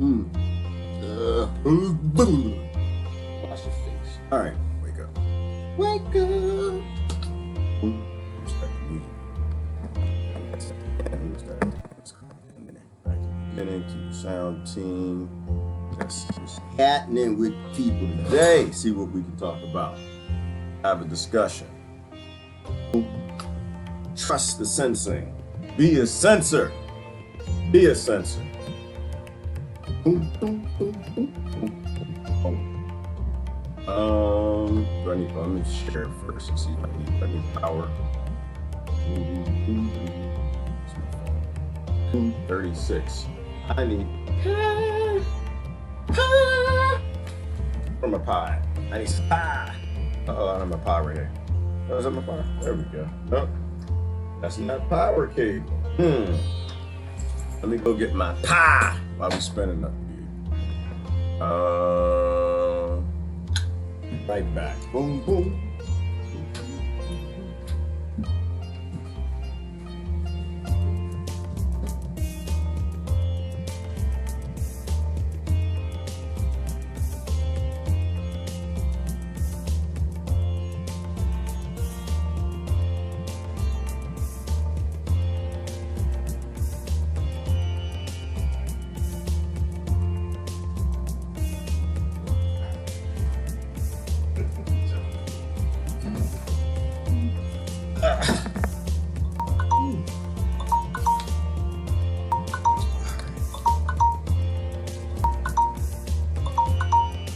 Wash your face. All right, wake up. Wake up. Beginning to sound team. That's what's happening with people today. See what we can talk about. Have a discussion. Trust the sensing. Be a sensor. Be a sensor. Let me share first and see if I need power. 36. I need pie. Where's my pie? I need some pie. Oh, I have my pie right here. Oh, is that my pie? There we go. Nope. That's not power cable. Let me go get my pie while we spinning up here. Right back. Boom, boom.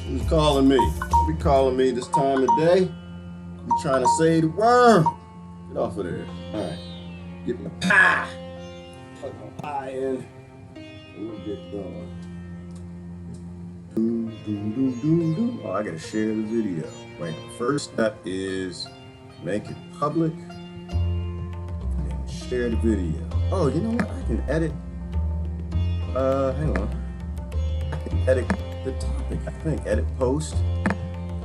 Who's calling me? Be calling me this time of day. You trying to say the word? Get off of there. All right. Get my pie. Plug my pie in. And we'll get going. Oh, I gotta share the video. Wait, the first step is make it public. And then share the video. Oh, you know what? I can edit. Hang on. I can edit the topic, I think. Edit post.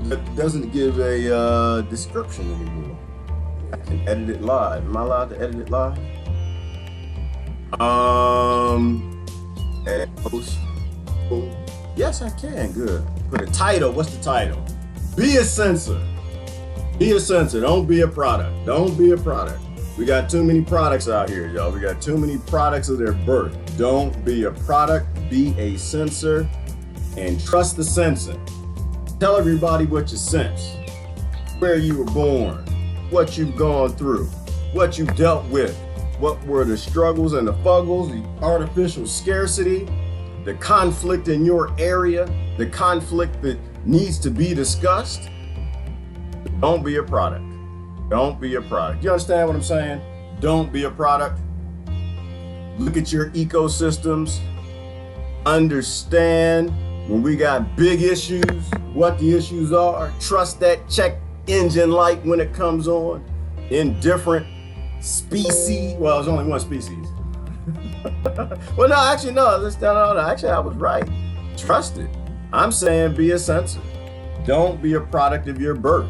That doesn't give a description anymore. I can edit it live. Am I allowed to edit it live? Edit post. Boom. Yes, I can. Good. Put a title. What's the title? Be a sensor. Be a sensor. Don't be a product. Don't be a product. We got too many products out here, y'all. We got too many products of their birth. Don't be a product. Be a sensor. And trust the sensing. Tell everybody what you sense, where you were born, what you've gone through, what you dealt with, what were the struggles and the fuggles, the artificial scarcity, the conflict in your area, the conflict that needs to be discussed. Don't be a product. Don't be a product. You understand what I'm saying? Don't be a product. Look at your ecosystems. Understand when we got big issues, what the issues are. Trust that check engine light when it comes on in different species. Well, there's only one species. Well, no, actually, no. Actually, I was right. Trust it. I'm saying be a sensor. Don't be a product of your birth.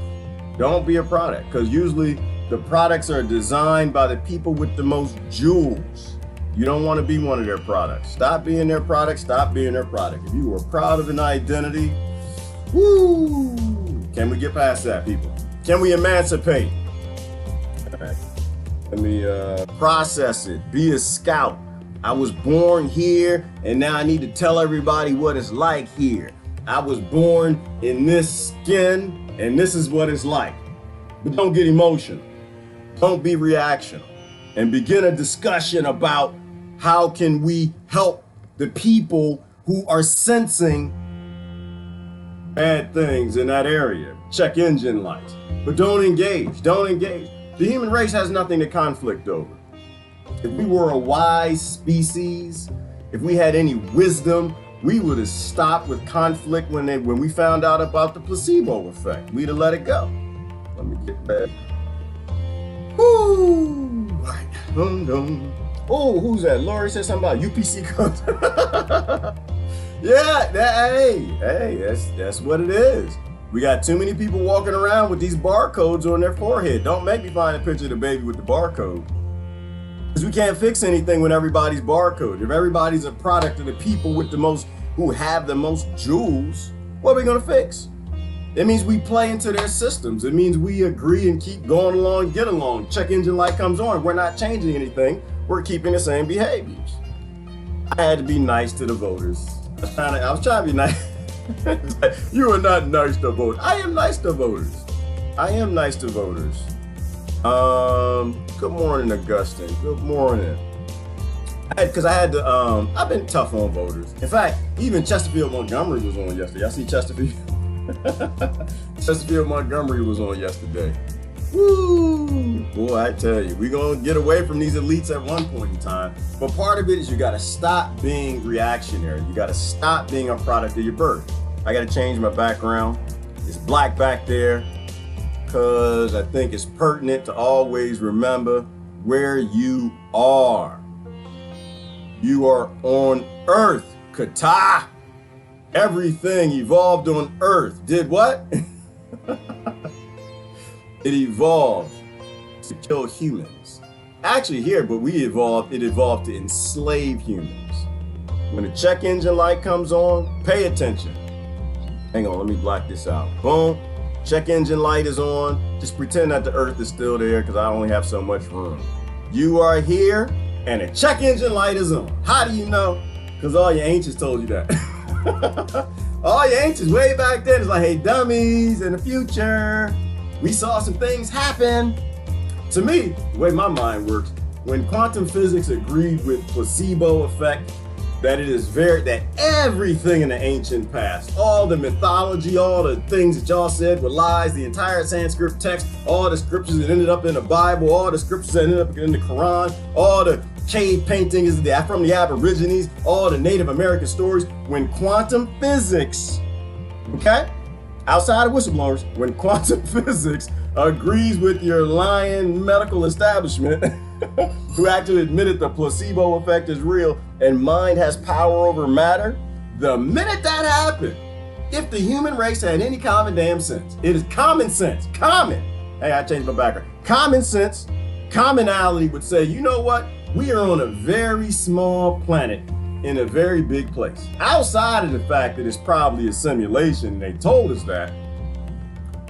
Don't be a product, because usually the products are designed by the people with the most jewels. You don't want to be one of their products. Stop being their product. Stop being their product. If you are proud of an identity, woo! Can we get past that, people? Can we emancipate? All right. Let me process it. Be a scout. I was born here, and now I need to tell everybody what it's like here. I was born in this skin, and this is what it's like. But don't get emotional. Don't be reactional. And begin a discussion about how can we help the people who are sensing bad things in that area. Check engine lights. But don't engage. Don't engage. The human race has nothing to conflict over. If we were a wise species, if we had any wisdom, we would have stopped with conflict when we found out about the placebo effect. We'd have let it go. Let me get back. Woo! Right. Oh, who's that? Lori said something about UPC codes. Yeah, hey, that's what it is. We got too many people walking around with these barcodes on their forehead. Don't make me find a picture of the baby with the barcode. Because we can't fix anything when everybody's barcode. If everybody's a product of the people with the most who have the most jewels, what are we gonna fix? It means we play into their systems. It means we agree and keep going along, get along. Check engine light comes on. We're not changing anything. We're keeping the same behaviors. I had to be nice to the voters. I was trying to be nice. You are not nice to voters. I am nice to voters. I am nice to voters. Good morning, Augustine. Good morning. Because I had to, I've been tough on voters. In fact, even Chesterfield Montgomery was on yesterday. I see Chesterfield. Chesterfield Montgomery was on yesterday. Woo! Boy, I tell you, we're going to get away from these elites at one point in time. But part of it is you got to stop being reactionary. You got to stop being a product of your birth. I got to change my background. It's black back there because I think it's pertinent to always remember where you are. You are on Earth, Kata. Everything evolved on Earth. Did what? It evolved to kill humans. Actually here, but it evolved to enslave humans. When the check engine light comes on, pay attention. Hang on, let me block this out. Boom, check engine light is on. Just pretend that the Earth is still there because I only have so much room. You are here and the check engine light is on. How do you know? Because all your ancients told you that. All your ancients way back then is like, hey dummies, in the future, we saw some things happen. To me, the way my mind works, when quantum physics agreed with placebo effect, that everything in the ancient past, all the mythology, all the things that y'all said were lies, the entire Sanskrit text, all the scriptures that ended up in the Bible, all the scriptures that ended up in the Quran, all the cave paintings from the Aborigines, all the Native American stories, when quantum physics, okay? Outside of whistleblowers, when quantum physics agrees with your lying medical establishment who actually admitted the placebo effect is real and mind has power over matter, the minute that happened, if the human race had any common damn sense, it is common sense, hey, I changed my background. Common sense, commonality would say, you know what? We are on a very small planet in a very big place. Outside of the fact that it's probably a simulation, they told us that,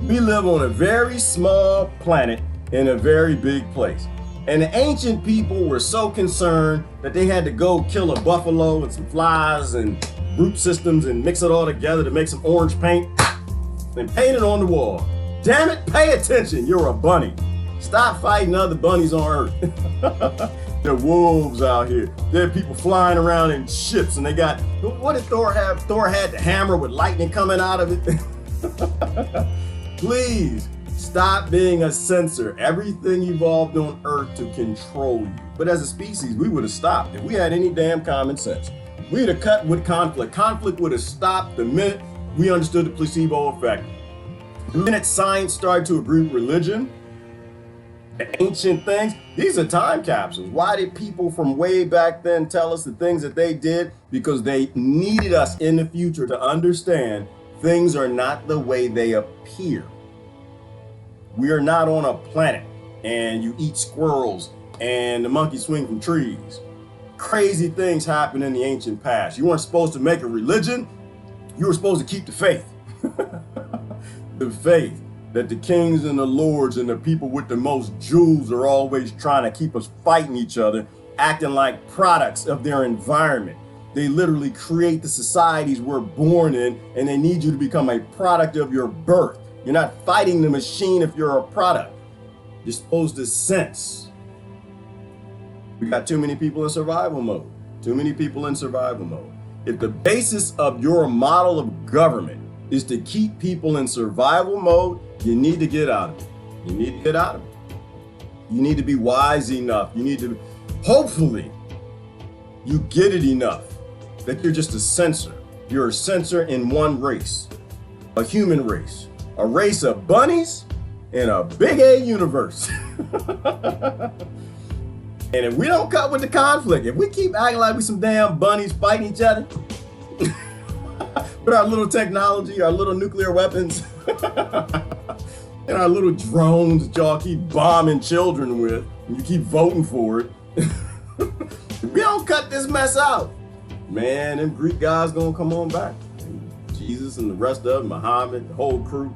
we live on a very small planet in a very big place. And the ancient people were so concerned that they had to go kill a buffalo and some flies and root systems and mix it all together to make some orange paint and paint it on the wall. Damn it, pay attention, you're a bunny. Stop fighting other bunnies on Earth. There are wolves out here. There are people flying around in ships and they got, what did Thor have? Thor had the hammer with lightning coming out of it. Please stop being a censor. Everything evolved on Earth to control you. But as a species, we would have stopped if we had any damn common sense. We'd have cut with conflict. Conflict would have stopped the minute we understood the placebo effect. The minute science started to agree with religion, the ancient things, these are time capsules. Why did people from way back then tell us the things that they did? Because they needed us in the future to understand things are not the way they appear. We are not on a planet and you eat squirrels and the monkeys swing from trees. Crazy things happen in the ancient past. You weren't supposed to make a religion. You were supposed to keep the faith. The faith that the kings and the lords and the people with the most jewels are always trying to keep us fighting each other, acting like products of their environment. They literally create the societies we're born in, and they need you to become a product of your birth. You're not fighting the machine if you're a product. You're supposed to sense. We got too many people in survival mode. Too many people in survival mode. If the basis of your model of government is to keep people in survival mode, you need to get out of it. You need to get out of it. You need to be wise enough. You need to, hopefully, you get it enough that you're just a censor. You're a censor in one race, a human race, a race of bunnies in a big A universe. And if we don't cut with the conflict, if we keep acting like we some damn bunnies fighting each other, with our little technology, our little nuclear weapons, and our little drones that y'all keep bombing children with, and you keep voting for it. If we don't cut this mess out, man, them Greek guys gonna come on back. Jesus and the rest of them, Muhammad, the whole crew,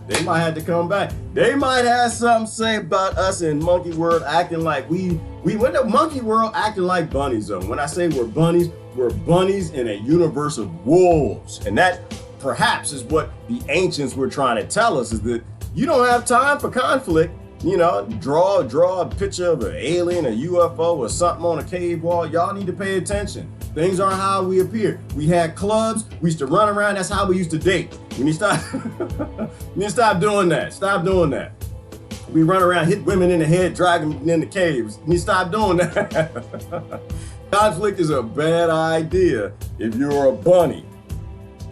they might have to come back. They might have something to say about us in monkey world acting like we went to monkey world acting like bunnies though. When I say we're bunnies in a universe of wolves. And that perhaps is what the ancients were trying to tell us, is that you don't have time for conflict. You know, draw a picture of an alien, a UFO, or something on a cave wall. Y'all need to pay attention. Things aren't how we appear. We had clubs. We used to run around. That's how we used to date. We need to stop doing that. Stop doing that. We run around, hit women in the head, drag them in the caves. We need to stop doing that. Conflict is a bad idea if you're a bunny.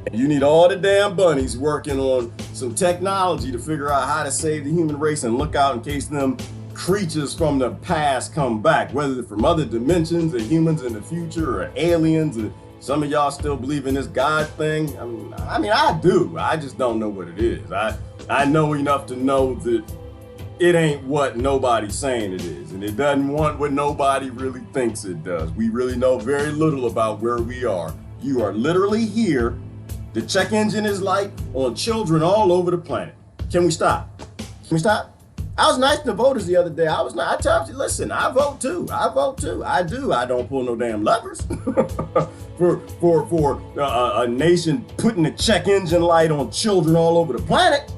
And you need all the damn bunnies working on some technology to figure out how to save the human race and look out in case them creatures from the past come back, whether they're from other dimensions or humans in the future or aliens, or some of y'all still believe in this God thing. I mean, I do. I just don't know what it is. I know enough to know that it ain't what nobody's saying it is, and it doesn't want what nobody really thinks it does. We really know very little about where we are. You are literally here. The check engine is light on children all over the planet. Can we stop? Can we stop? I was nice to the voters the other day. I told you, listen, I vote too. I do. I don't pull no damn levers for a nation putting the check engine light on children all over the planet.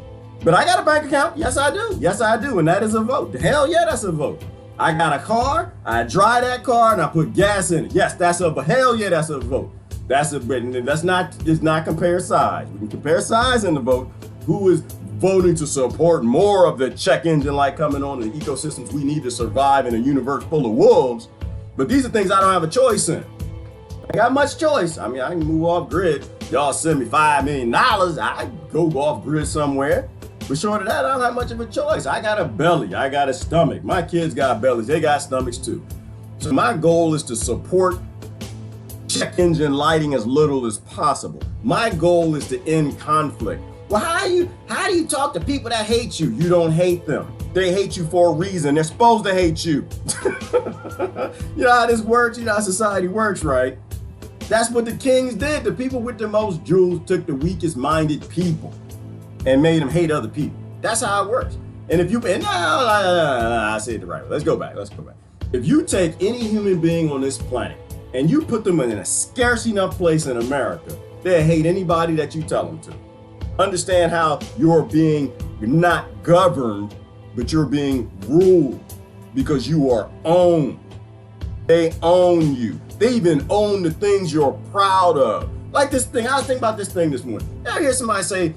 But I got a bank account. Yes, I do. Yes, I do. And that is a vote. Hell yeah, that's a vote. I got a car. I drive that car and I put gas in it. Yes, that's a vote. Hell yeah, that's a vote. It's not compare size. We can compare size in the vote. Who is voting to support more of the check engine light coming on in the ecosystems we need to survive in a universe full of wolves? But these are things I don't have a choice in. I got much choice. I mean, I can move off grid. Y'all send me $5 million, I go off grid somewhere. But short of that, I don't have much of a choice. I got a belly, I got a stomach. My kids got bellies, they got stomachs too. So my goal is to support check engine lighting as little as possible. My goal is to end conflict. Well, how do you talk to people that hate you? You don't hate them. They hate you for a reason. They're supposed to hate you. You know how this works? You know how society works, right? That's what the kings did. The people with the most jewels took the weakest minded people and made them hate other people. That's how it works. And if you, I said it right. Let's go back. If you take any human being on this planet and you put them in a scarce enough place in America, they'll hate anybody that you tell them to. Understand how you're not governed, but you're being ruled because you are owned. They own you. They even own the things you're proud of. Like this thing, I was thinking about this thing this morning. You ever hear somebody say,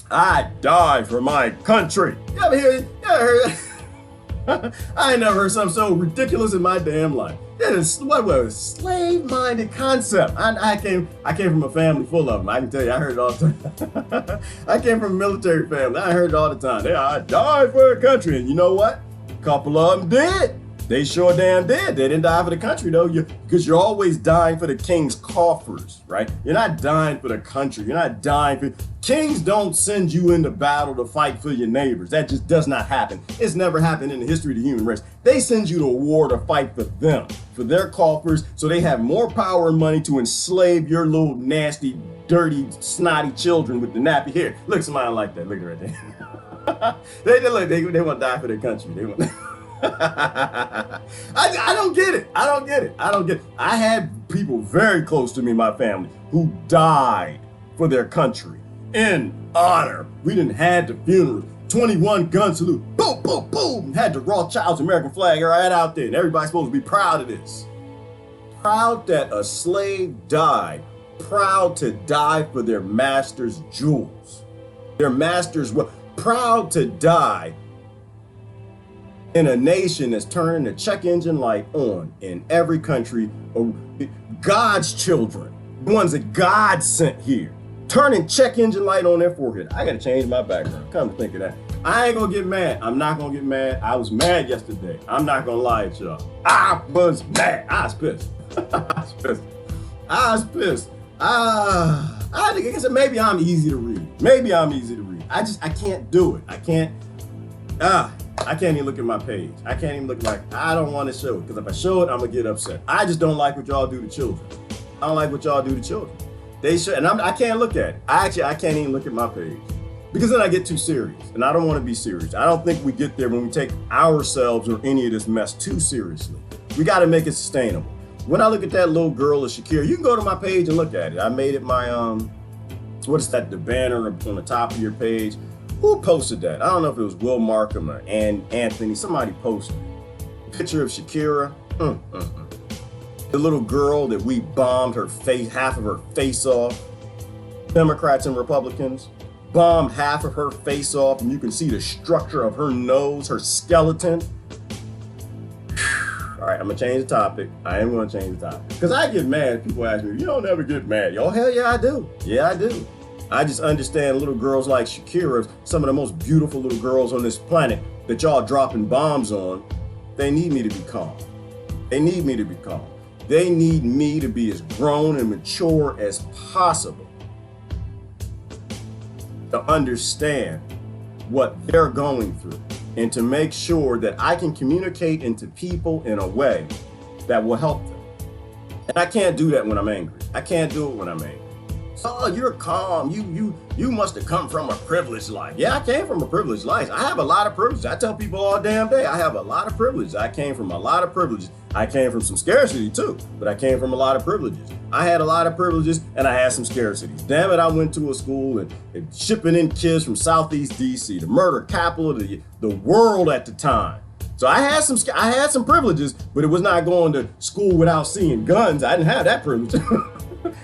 I died for my country? You ever hear it? I ain't never heard something so ridiculous in my damn life. What was slave-minded concept? I came from a family full of them. I can tell you, I heard it all the time. I came from a military family. I heard it all the time. I died for the country, and you know what? A couple of them did. They sure damn did. They didn't die for the country though, because you're always dying for the king's coffers, right? You're not dying for the country. You're not dying for. Kings don't send you into battle to fight for your neighbors. That just does not happen. It's never happened in the history of the human race. They send you to war to fight for them, for their coffers, so they have more power and money to enslave your little nasty, dirty, snotty children with the nappy hair. Look, somebody like that. Look at it right there. They want to die for their country. They want. I don't get it. I don't get it. I had people very close to me, my family, who died for their country in honor. We didn't have the funeral. 21 gun salute. Boom, boom, boom. Had the Rothschild's American flag right out there. And everybody's supposed to be proud of this. Proud that a slave died. Proud to die for their master's jewels. Their master's wealth. Proud to die in a nation that's turning the check engine light on in every country. God's children, the ones that God sent here, turning check engine light on their forehead. I gotta change my background. Come to think of that. I ain't gonna get mad. I'm not gonna get mad. I was mad yesterday. I'm not gonna lie to y'all. I was mad. I was pissed. I was pissed. I guess maybe I'm easy to read. I can't do it. I can't even look at my page. I can't even look like, I don't want to show it. Because if I show it, I'm going to get upset. I just don't like what y'all do to children. I don't like what y'all do to children. They should, and I can't look at it. I can't even look at my page because then I get too serious, and I don't want to be serious. I don't think we get there when we take ourselves or any of this mess too seriously. We got to make it sustainable. When I look at that little girl of Shakira, you can go to my page and look at it. I made it my what is that? The banner on the top of your page. Who posted that? I don't know if it was Will Markham or Anthony. Somebody posted it. Picture of Shakira. The little girl that we bombed her face, half of her face off. Democrats and Republicans bombed half of her face off, and you can see the structure of her nose, her skeleton. All right, I'm gonna change the topic. I am gonna change the topic. Because I get mad. People ask me, you don't ever get mad. Oh, hell yeah, I do. Yeah, I do. I just understand little girls like Shakira, some of the most beautiful little girls on this planet that y'all dropping bombs on, they need me to be calm. They need me to be calm. They need me to be as grown and mature as possible to understand what they're going through and to make sure that I can communicate into people in a way that will help them. And I can't do that when I'm angry. I can't do it when I'm angry. Oh, you're calm. You must have come from a privileged life. Yeah, I came from a privileged life. I have a lot of privileges. I tell people all damn day, I have a lot of privileges. I came from a lot of privileges. I came from some scarcity too, but I came from a lot of privileges. I had a lot of privileges and I had some scarcities. Damn it, I went to a school and shipping in kids from Southeast DC, the murder capital of the world at the time. So I had some privileges, but it was not going to school without seeing guns. I didn't have that privilege.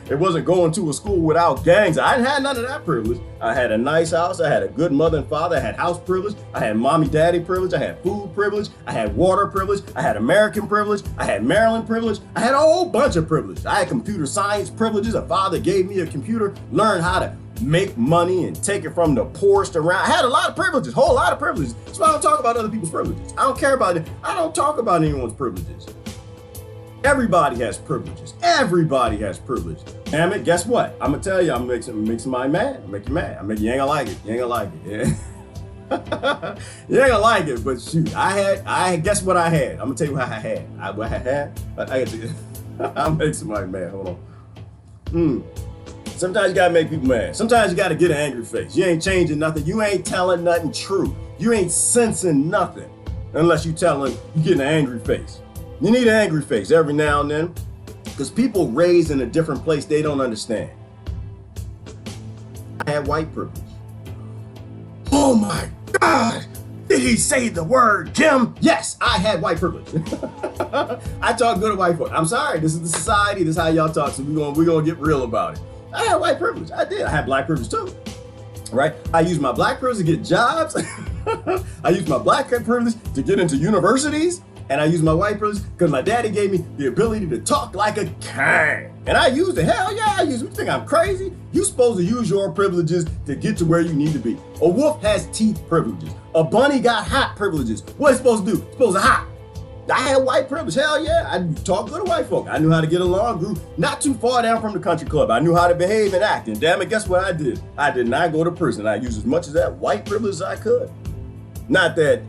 It wasn't going to a school without gangs. I didn't have none of that privilege. I had a nice house. I had a good mother and father. I had house privilege. I had mommy, daddy privilege. I had food privilege. I had water privilege. I had American privilege. I had Maryland privilege. I had a whole bunch of privileges. I had computer science privileges. A father gave me a computer, learned how to make money and take it from the poorest around. I had a lot of privileges, whole lot of privileges. That's why I don't talk about other people's privileges. I don't care about it. I don't talk about anyone's privileges. Everybody has privileges. Everybody has privilege. Damn it, guess what? I'm gonna tell you, I'm gonna make somebody mad. I'm make you mad. You ain't gonna like it. You ain't gonna like it. Yeah. You ain't gonna like it, but shoot, guess what I had? I'm gonna tell you what I had. I'll make somebody mad. Hold on. Sometimes you gotta make people mad. Sometimes you gotta get an angry face. You ain't changing nothing. You ain't telling nothing true. You ain't sensing nothing unless you getting an angry face. You need an angry face every now and then because people raised in a different place they don't understand. I had white privilege. Oh my God! Did he say the word, Kim? Yes, I had white privilege. I talk good to white folks. I'm sorry, this is the society, this is how y'all talk, so we're gonna get real about it. I had white privilege, I did. I had black privilege too, right? I used my black privilege to get jobs. I used my black privilege to get into universities. And I used my white privilege because my daddy gave me the ability to talk like a king. And I used it. Hell yeah, I used it. You think I'm crazy? You're supposed to use your privileges to get to where you need to be. A wolf has teeth privileges. A bunny got hot privileges. What it's supposed to do? It's supposed to hot. I had white privilege. Hell yeah. I talked good to white folk. I knew how to get along, grew not too far down from the country club. I knew how to behave and act. And damn it, guess what I did? I did not go to prison. I used as much of that white privilege as I could. Not that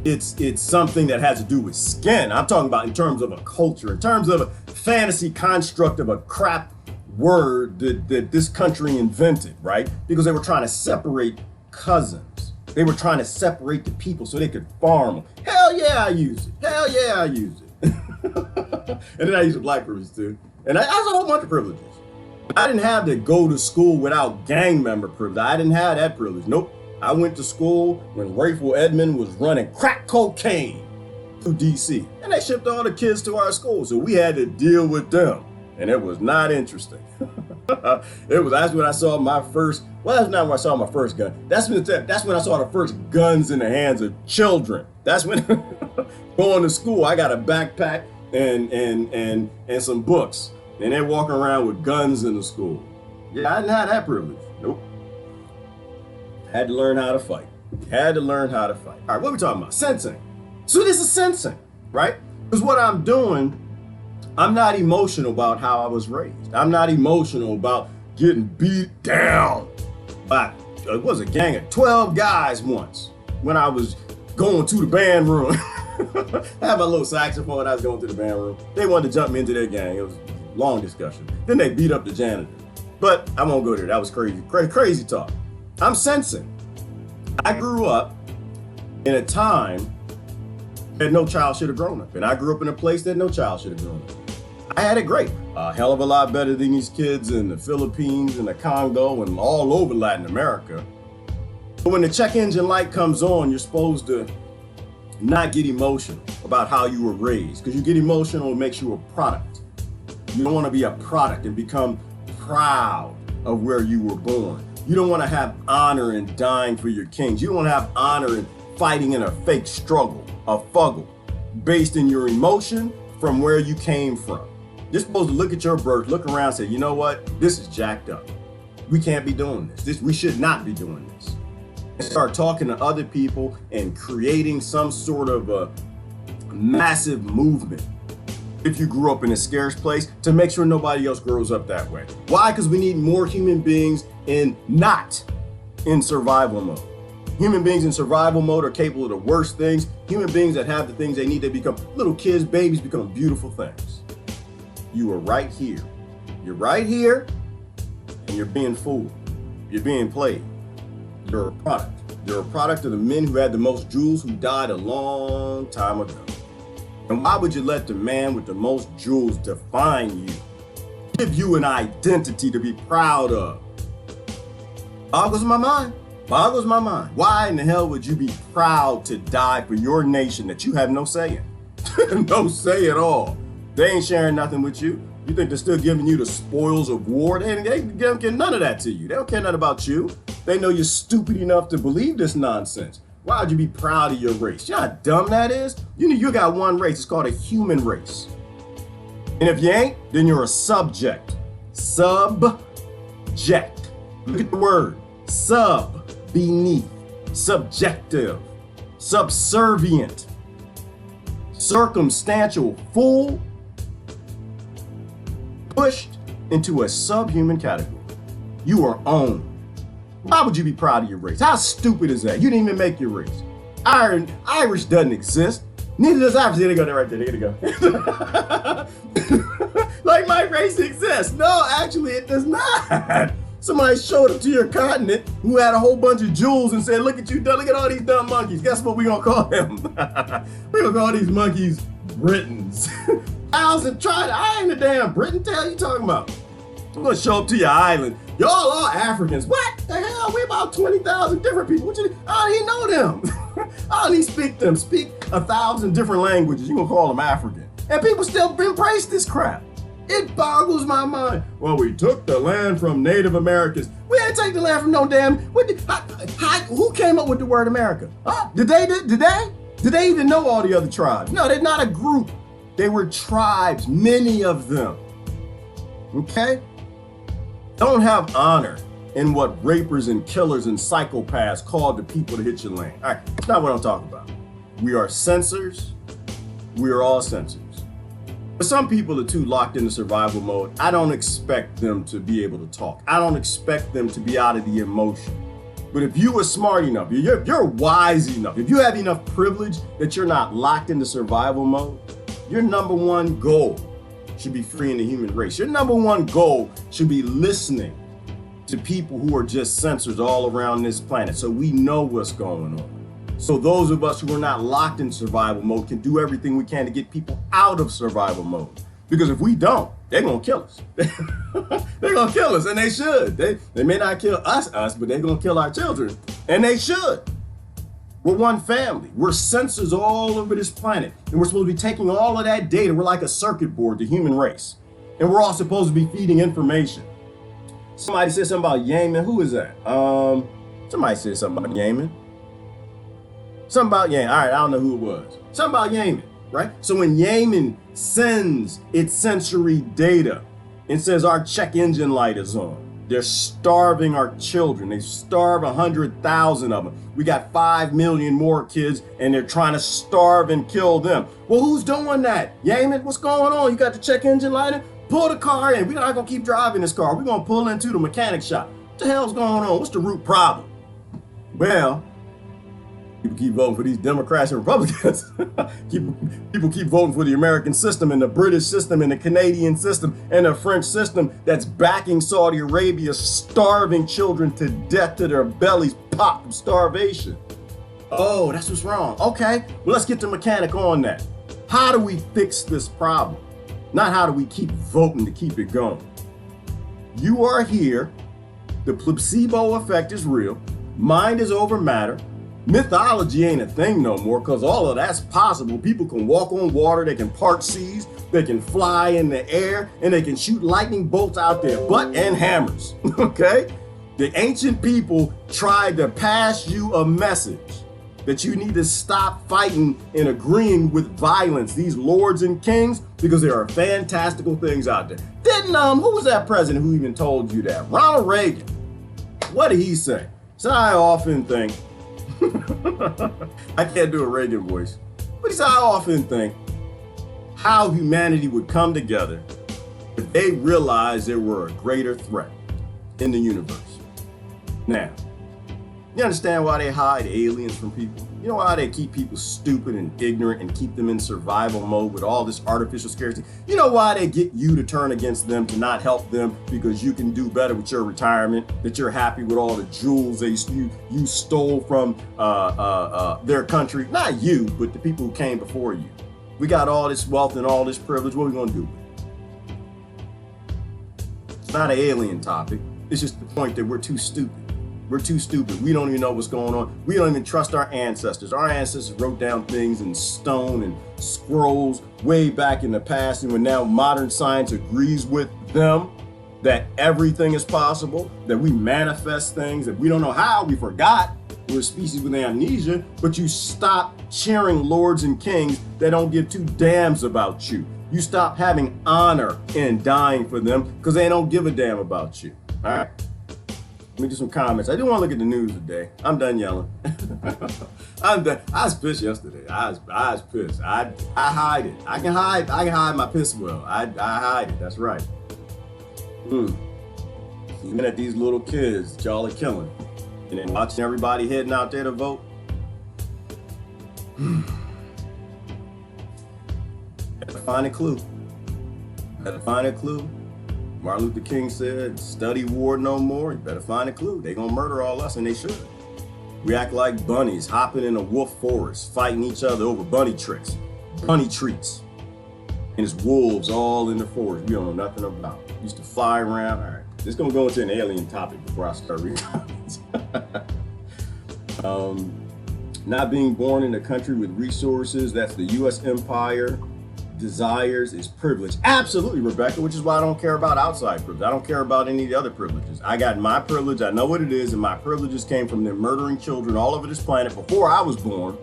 it's something that has to do with skin. I'm talking about in terms of a culture, in terms of a fantasy construct of a crap word that this country invented, right? Because they were trying to separate cousins. They were trying to separate the people so they could farm them. Hell yeah, I use it. Hell yeah, I use it. And then I use the black privilege too. And I have a whole bunch of privileges. I didn't have to go to school without gang member privilege. I didn't have that privilege. Nope. I went to school when Rayful Edmond was running crack cocaine through DC. And they shipped all the kids to our school. So we had to deal with them. And it was not interesting. That's when I saw my first, well, that's not when I saw my first gun. That's when I saw the first guns in the hands of children. That's when going to school, I got a backpack and some books. And they're walking around with guns in the school. Yeah, I didn't have that privilege. Nope. Had to learn how to fight. Had to learn how to fight. All right, what are we talking about? Sensing. So this is sensing, right? Because what I'm doing, I'm not emotional about how I was raised. I'm not emotional about getting beat down by, it was a gang of 12 guys once when I was going to the band room. I had my little saxophone. I was going to the band room. They wanted to jump me into their gang. It was long discussion. Then they beat up the janitor. But I won't go there. That was crazy talk. I'm sensing. I grew up in a time that no child should have grown up. And I grew up in a place that no child should have grown up. I had it great. A hell of a lot better than these kids in the Philippines and the Congo and all over Latin America. But when the check engine light comes on, you're supposed to not get emotional about how you were raised. Because you get emotional, it makes you a product. You don't want to be a product and become proud of where you were born. You don't want to have honor in dying for your kings. You don't want to have honor in fighting in a fake struggle, a fuggle, based in your emotion from where you came from. You're supposed to look at your birth, look around and say, you know what? This is jacked up. We can't be doing this. We should not be doing this. And start talking to other people and creating some sort of a massive movement. If you grew up in a scarce place, to make sure nobody else grows up that way. Why? Because we need more human beings not in survival mode. Human beings in survival mode are capable of the worst things. Human beings that have the things they need, they become little kids, babies, become beautiful things. You are right here. You're right here, and you're being fooled. You're being played. You're a product. You're a product of the men who had the most jewels who died a long time ago. And why would you let the man with the most jewels define you? Give you an identity to be proud of? Boggles my mind. Boggles my mind. Why in the hell would you be proud to die for your nation that you have no say in? No say at all. They ain't sharing nothing with you. You think they're still giving you the spoils of war? They don't get none of that to you. They don't care nothing about you. They know you're stupid enough to believe this nonsense. Why would you be proud of your race? You know how dumb that is? You know you got one race. It's called a human race. And if you ain't, then you're a subject. Subject. Look at the word. Sub, beneath. Subjective. Subservient. Circumstantial. Fool. Pushed into a subhuman category. You are owned. Why would you be proud of your race? How stupid is that? You didn't even make your race. Irish doesn't exist. Neither does Irish. There they go, they're right there. There they go. Like my race exists. No, actually it does not. Somebody showed up to your continent who had a whole bunch of jewels and said, look at you, look at all these dumb monkeys. Guess what we're going to call them? We're going to call these monkeys Britons. I ain't a damn Briton. The hell you talking about? I'm going to show up to your island. Y'all are Africans. What the hell? We about 20,000 different people. I don't even know them. I don't even speak them. Speak 1,000 different languages. You going to call them African. And people still embrace this crap. It boggles my mind. Well, we took the land from Native Americans. We ain't take the land from no damn. Who came up with the word America? Huh? Did they even know all the other tribes? No, they're not a group. They were tribes, many of them. Okay? Don't have honor in what rapers and killers and psychopaths call the people to hit your land. All right, that's not what I'm talking about. We are censors. We are all censors. But some people are too locked into survival mode. I don't expect them to be able to talk. I don't expect them to be out of the emotion. But if you were smart enough, if you're wise enough, if you have enough privilege that you're not locked into survival mode, your number one goal should be freeing the human race. Your number one goal should be listening to people who are just censors all around this planet so we know what's going on. So those of us who are not locked in survival mode can do everything we can to get people out of survival mode. Because if we don't, they're going to kill us. They're going to kill us, and they should. They may not kill us, but they're going to kill our children, and they should. We're one family. We're sensors all over this planet. And we're supposed to be taking all of that data. We're like a circuit board, the human race. And we're all supposed to be feeding information. Somebody said something about Yemen. Who is that? Somebody said something about Yemen. Something about Yemen. All right, I don't know who it was. Something about Yemen, right? So when Yemen sends its sensory data and says our check engine light is on, they're starving our children. They starve 100,000 of them. We got 5 million more kids, and they're trying to starve and kill them. Well, who's doing that? Yemen, what's going on? You got the check engine light in? Pull the car in. We're not going to keep driving this car. We're going to pull into the mechanic shop. What the hell's going on? What's the root problem? Well, People keep voting for these Democrats and Republicans. People keep voting for the American system and the British system and the Canadian system and the French system that's backing Saudi Arabia, starving children to death to their bellies pop from starvation. Oh, that's what's wrong. Okay, well, let's get the mechanic on that. How do we fix this problem? Not how do we keep voting to keep it going. You are here. The placebo effect is real. Mind is over matter. Mythology ain't a thing no more because all of that's possible. People can walk on water, they can part seas, they can fly in the air, and they can shoot lightning bolts out their butt and hammers, okay? The ancient people tried to pass you a message that you need to stop fighting and agreeing with violence, these lords and kings, because there are fantastical things out there. Who was that president who even told you that? Ronald Reagan. What did he say? So I often think, I can't do a Reagan voice, but he said, I often think how humanity would come together if they realized there were a greater threat in the universe. Now, you understand why they hide aliens from people? You know why they keep people stupid and ignorant and keep them in survival mode with all this artificial scarcity? You know why they get you to turn against them, to not help them because you can do better with your retirement, that you're happy with all the jewels you stole from their country? Not you, but the people who came before you. We got all this wealth and all this privilege. What are we going to do with it? It's not an alien topic. It's just the point that we're too stupid. We're too stupid. We don't even know what's going on. We don't even trust our ancestors. Our ancestors wrote down things in stone and scrolls way back in the past, and when now modern science agrees with them that everything is possible, that we manifest things, that we don't know how, we forgot. We're a species with amnesia, but you stop cheering lords and kings that don't give two damns about you. You stop having honor in dying for them because they don't give a damn about you. All right? Let me do some comments. I didn't want to look at the news today. I'm done yelling. I'm done. I was pissed yesterday. I was pissed. I hide it. I can hide my piss well. I hide it. That's right. Looking at these little kids, y'all are killing. And then watching everybody heading out there to vote. Better find a clue. Better find a clue. Martin Luther King said, study war no more. You better find a clue. They gonna murder all us, and they should. We act like bunnies, hopping in a wolf forest, fighting each other over bunny tricks, bunny treats. And it's wolves all in the forest we don't know nothing about. Used to fly around. All right, this is gonna go into an alien topic before I start reading comments. Not being born in a country with resources, that's the U.S. empire, desires is privilege. Absolutely, Rebecca, which is why I don't care about outside privilege. I don't care about any of the other privileges. I got my privilege. I know what it is, and my privileges came from them murdering children all over this planet before I was born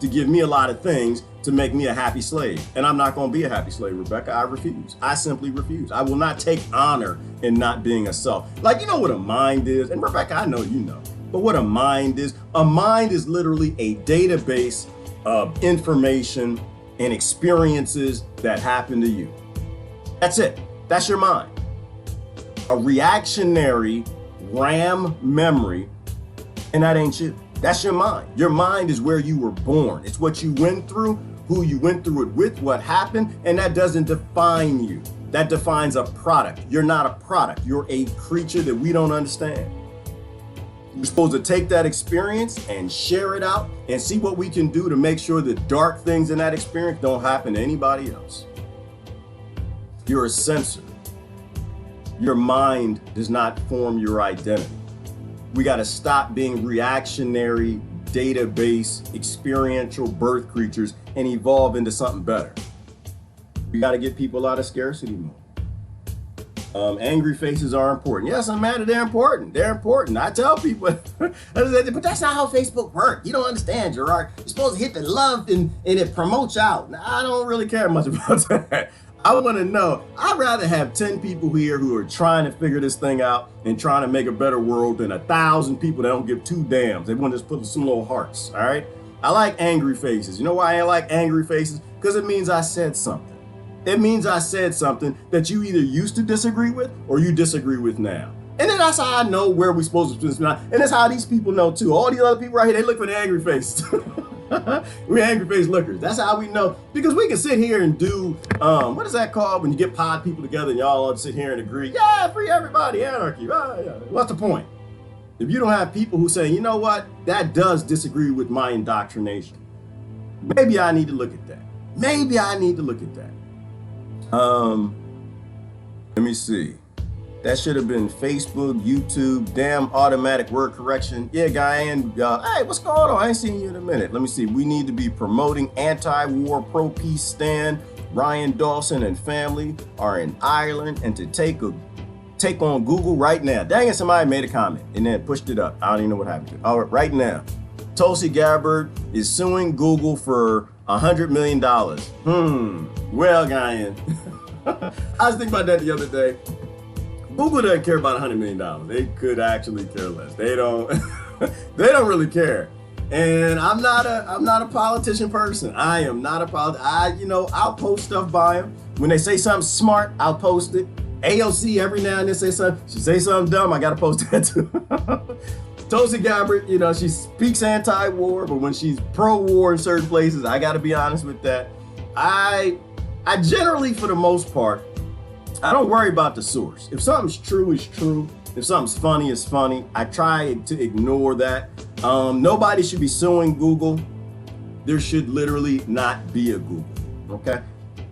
to give me a lot of things to make me a happy slave. And I'm not going to be a happy slave, Rebecca. I refuse. I simply refuse. I will not take honor in not being a self. Like, you know what a mind is? And Rebecca, I know you know. But what a mind is literally a database of information and experiences that happen to you. That's it. That's your mind. A reactionary RAM memory, and that ain't you. That's your mind. Your mind is where you were born. It's what you went through, who you went through it with, what happened, and that doesn't define you. That defines a product. You're not a product. You're a creature that we don't understand. We're supposed to take that experience and share it out and see what we can do to make sure the dark things in that experience don't happen to anybody else. You're a sensor. Your mind does not form your identity. We got to stop being reactionary, database, experiential birth creatures and evolve into something better. We got to get people out of scarcity mode. Angry faces are important. Yes, I'm mad. They're important. They're important. I tell people, but that's not how Facebook works. You don't understand, Gerard. You're supposed to hit the love and it promotes out. Now, I don't really care much about that. I want to know. I'd rather have 10 people here who are trying to figure this thing out and trying to make a better world than 1,000 people that don't give two damns. They want to just put some little hearts, all right? I like angry faces. You know why I like angry faces? Because it means I said something. It means I said something that you either used to disagree with or you disagree with now. And then that's how I know where we're supposed to spend. And that's how these people know too. All these other people right here, they look for the angry face. We're angry face lookers. That's how we know. Because we can sit here and do, what is that called? When you get pod people together and y'all all sit here and agree, yeah, free everybody, anarchy. Ah, yeah. What's the point? If you don't have people who say, you know what, that does disagree with my indoctrination. Maybe I need to look at that. Maybe I need to look at that. Let me see. That should have been Facebook, YouTube, damn automatic word correction. Yeah, guy, and hey, what's going on? I ain't seen you in a minute. Let me see. We need to be promoting anti-war, pro-peace stand. Ryan Dawson and family are in Ireland and to take on Google right now. Dang it, somebody made a comment and then pushed it up. I don't even know what happened to it. All right, right now. Tulsi Gabbard is suing Google for $100 million. Well, Guyan, I was thinking about that the other day. Google doesn't care about $100 million. They could actually care less. They don't. They don't really care. And I'm not a politician person. I am not a politician. I'll post stuff by them. When they say something smart, I'll post it. AOC every now and then say something. She say something dumb, I gotta post that too. Tulsi Gabbard, she speaks anti-war, but when she's pro-war in certain places, I gotta be honest with that. I generally, for the most part, I don't worry about the source. If something's true, it's true. If something's funny, it's funny. I try to ignore that. Nobody should be suing Google. There should literally not be a Google, okay?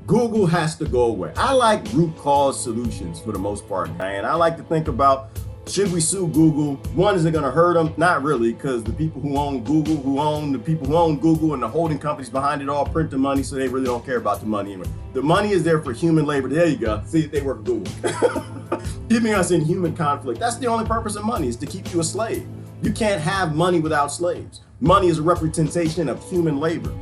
Google has to go away. I like root cause solutions for the most part, and I like to think about, should we sue Google? One, is it gonna hurt them? Not really, because the people who own Google, the people who own Google and the holding companies behind it all print the money, so they really don't care about the money anyway. The money is there for human labor. There you go. See, they work Google. Keeping us in human conflict. That's the only purpose of money, is to keep you a slave. You can't have money without slaves. Money is a representation of human labor.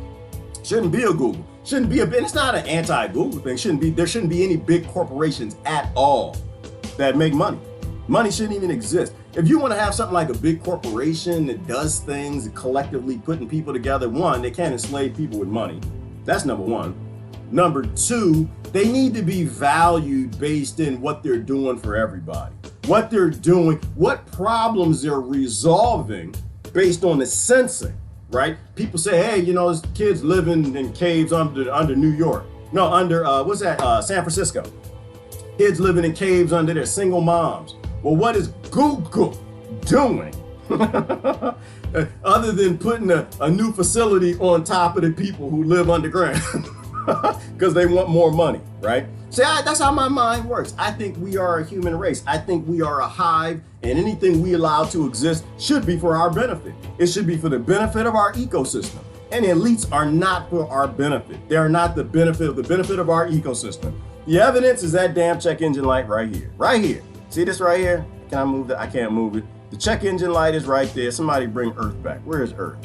Shouldn't be a Google. Shouldn't be and it's not an anti-Google thing. There shouldn't be any big corporations at all that make money. Money shouldn't even exist. If you want to have something like a big corporation that does things collectively, putting people together, one, they can't enslave people with money. That's number one. Number two, they need to be valued based in what they're doing for everybody. What they're doing, what problems they're resolving based on the sensing, right? People say, hey, there's kids living in caves under New York. No, under, San Francisco. Kids living in caves under their single moms. Well, what is Google doing other than putting a new facility on top of the people who live underground because they want more money, right? See, that's how my mind works. I think we are a human race. I think we are a hive, and anything we allow to exist should be for our benefit. It should be for the benefit of our ecosystem. And elites are not for our benefit. They are not the benefit of our ecosystem. The evidence is that damn check engine light right here. Right here. See this right here? Can I move that? I can't move it. The check engine light is right there. Somebody bring Earth back. Where is Earth?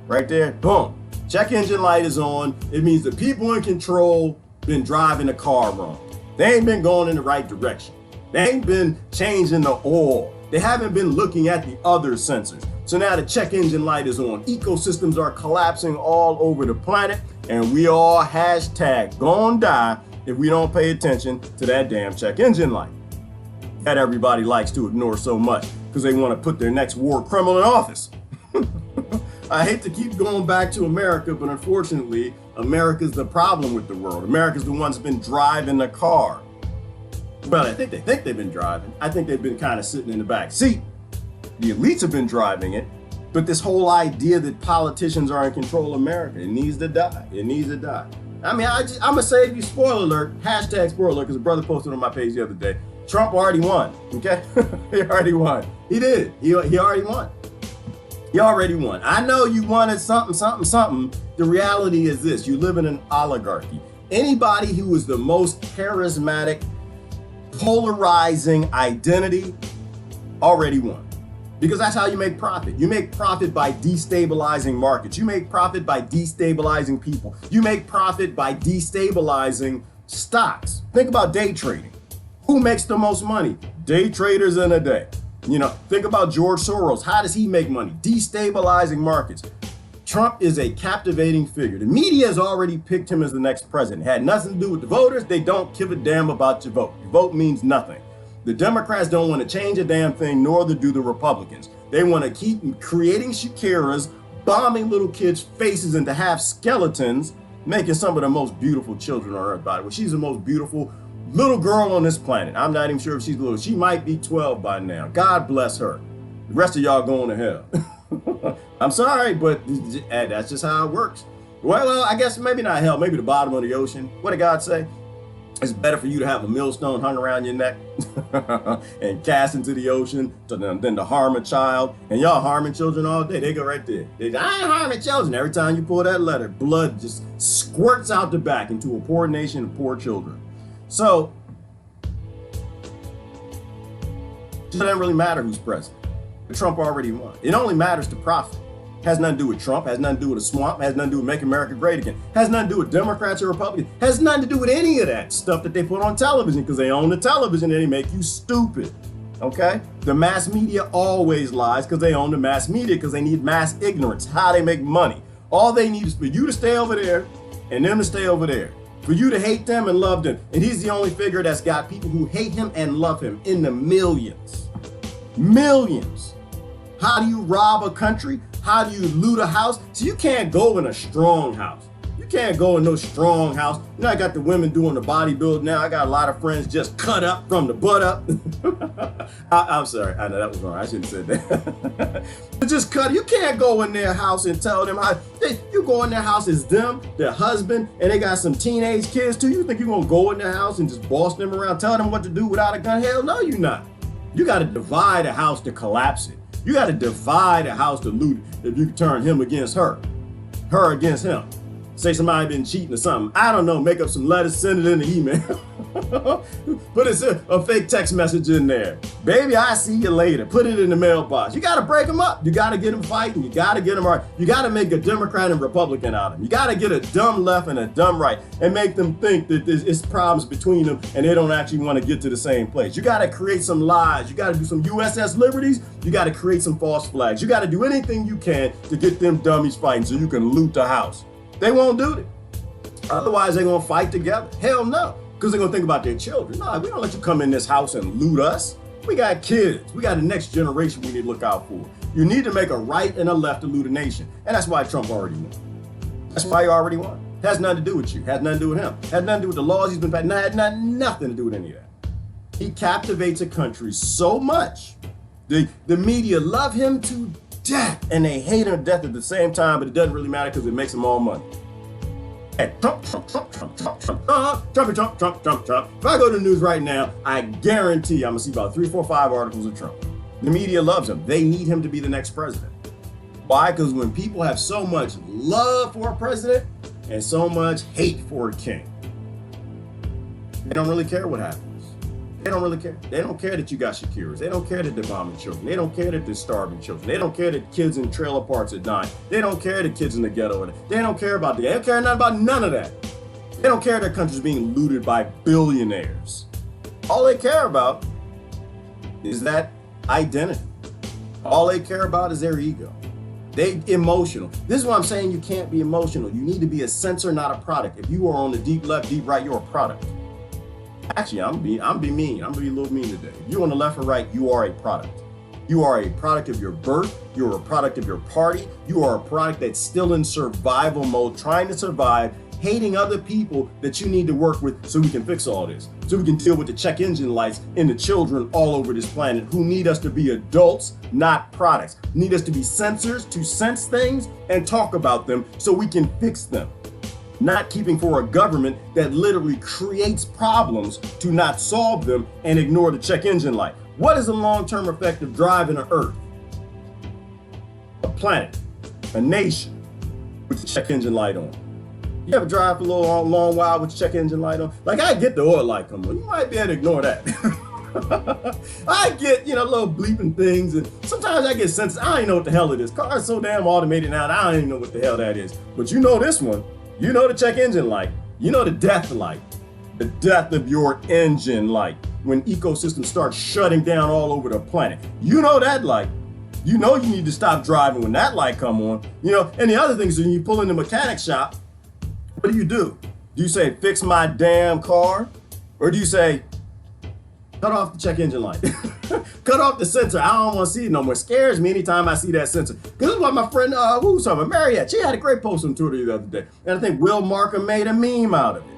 Right there. Boom. Check engine light is on. It means the people in control been driving the car wrong. They ain't been going in the right direction. They ain't been changing the oil. They haven't been looking at the other sensors. So now the check engine light is on. Ecosystems are collapsing all over the planet, and we all #gonna die if we don't pay attention to that damn check engine light that everybody likes to ignore so much because they want to put their next war criminal in office. I hate to keep going back to America, but unfortunately, America's the problem with the world. America's the one that's been driving the car. Well, I think they've been driving. I think they've been kind of sitting in the back seat. The elites have been driving it, but this whole idea that politicians are in control of America, it needs to die. It needs to die. I mean, I'm gonna save you, spoiler alert, #spoiler alert, because a brother posted on my page the other day. Trump already won, okay? He already won. He did. He already won. He already won. I know you wanted something. The reality is this: you live in an oligarchy. Anybody who is the most charismatic, polarizing identity already won. Because that's how you make profit. You make profit by destabilizing markets. You make profit by destabilizing people. You make profit by destabilizing stocks. Think about day trading. Who makes the most money? Day traders in a day. Think about George Soros. How does he make money? Destabilizing markets. Trump is a captivating figure. The media has already picked him as the next president. It had nothing to do with the voters. They don't give a damn about your vote. Your vote means nothing. The Democrats don't want to change a damn thing, nor do the Republicans. They want to keep creating Shakiras, bombing little kids' faces into half skeletons, making some of the most beautiful children on earth, by the way. She's the most beautiful little girl on this planet. I'm not even sure if she's little. She might be 12 by now. God bless her. The rest of y'all going to hell. I'm sorry, but that's just how it works. Well, I guess maybe not hell, maybe the bottom of the ocean. What did God say? It's better for you to have a millstone hung around your neck and cast into the ocean than to harm a child. And y'all harming children all day. They go right there. I ain't harming children. Every time you pull that letter, blood just squirts out the back into a poor nation of poor children. So it doesn't really matter who's president. Trump already won. It only matters to profit. Has nothing to do with Trump, has nothing to do with a swamp, has nothing to do with Make America Great Again, has nothing to do with Democrats or Republicans, has nothing to do with any of that stuff that they put on television, because they own the television and they make you stupid, okay? The mass media always lies because they own the mass media, because they need mass ignorance, how they make money. All they need is for you to stay over there and them to stay over there, for you to hate them and love them. And he's the only figure that's got people who hate him and love him in the millions. Millions. How do you rob a country? How do you loot a house? So you can't go in a strong house. You can't go in no strong house. You know, I got the women doing the bodybuilding now. I got a lot of friends just cut up from the butt up. I'm sorry. I know that was wrong. I shouldn't have said that. Just cut. You can't go in their house and tell them how. You go in their house, it's them, their husband, and they got some teenage kids too. You think you're going to go in their house and just boss them around, tell them what to do without a gun? Hell no, you're not. You got to divide a house to collapse it. You got to divide a house to loot it if you can turn him against her against him. Say somebody been cheating or something. I don't know, make up some letters, send it in the email. Put a fake text message in there. Baby, I see you later. Put it in the mailbox. You got to break them up. You got to get them fighting. You got to get them right. You got to make a Democrat and Republican out of them. You got to get a dumb left and a dumb right and make them think that it's problems between them and they don't actually want to get to the same place. You got to create some lies. You got to do some USS Liberties. You got to create some false flags. You got to do anything you can to get them dummies fighting so you can loot the house. They won't do it. Otherwise, they're going to fight together. Hell no. Because they're going to think about their children. No, we don't let you come in this house and loot us. We got kids. We got the next generation we need to look out for. You need to make a right and a left to loot a nation. And that's why Trump already won. That's why he already won. Has nothing to do with you. Has nothing to do with him. Has nothing to do with the laws he's been passing. Had nothing to do with any of that. He captivates a country so much. The media love him to death, and they hate him to death at the same time, but it doesn't really matter because it makes them all money. And Trump. If I go to the news right now, I guarantee I'm gonna see about 3, 4, 5 articles of Trump. The media loves him. They need him to be the next president. Why? Because when people have so much love for a president and so much hate for a king, they don't really care what happens. They don't really care. They don't care that you got Shakiras. They don't care that they're bombing children. They don't care that they're starving children. They don't care that kids in trailer parks are dying. They don't care that kids in the ghetto. They don't care about that. They don't care nothing about none of that. They don't care that country's being looted by billionaires. All they care about is that identity. All they care about is their ego. They emotional. This is why I'm saying you can't be emotional. You need to be a sensor, not a product. If you are on the deep left, deep right, you're a product. Actually, I'm being mean. I'm gonna be a little mean today. If you're on the left or right, you are a product. You are a product of your birth. You're a product of your party. You are a product that's still in survival mode, trying to survive, hating other people that you need to work with so we can fix all this. So we can deal with the check engine lights and the children all over this planet who need us to be adults, not products. Need us to be sensors to sense things and talk about them so we can fix them. Not keeping for a government that literally creates problems to not solve them and ignore the check engine light. What is the long-term effect of driving an Earth, a planet, a nation with the check engine light on? You ever drive for a long while with the check engine light on? Like, I get the oil light come on. You might be able to ignore that. I get, little bleeping things, and sometimes I get senses. I don't even know what the hell it is. Cars so damn automated now, I don't even know what the hell that is. But you know this one. You know the check engine light. You know the death light. The death of your engine light. When ecosystems start shutting down all over the planet. You know that light. You know you need to stop driving when that light come on. And the other thing is when you pull in the mechanic shop, what do? Do you say, fix my damn car? Or do you say, Cut off the check engine light. Cut off the sensor. I don't want to see it no more. It scares me anytime I see that sensor. Because this is what my friend, who was talking about, Mariette, she had a great post on Twitter the other day. And I think Will Markham made a meme out of it.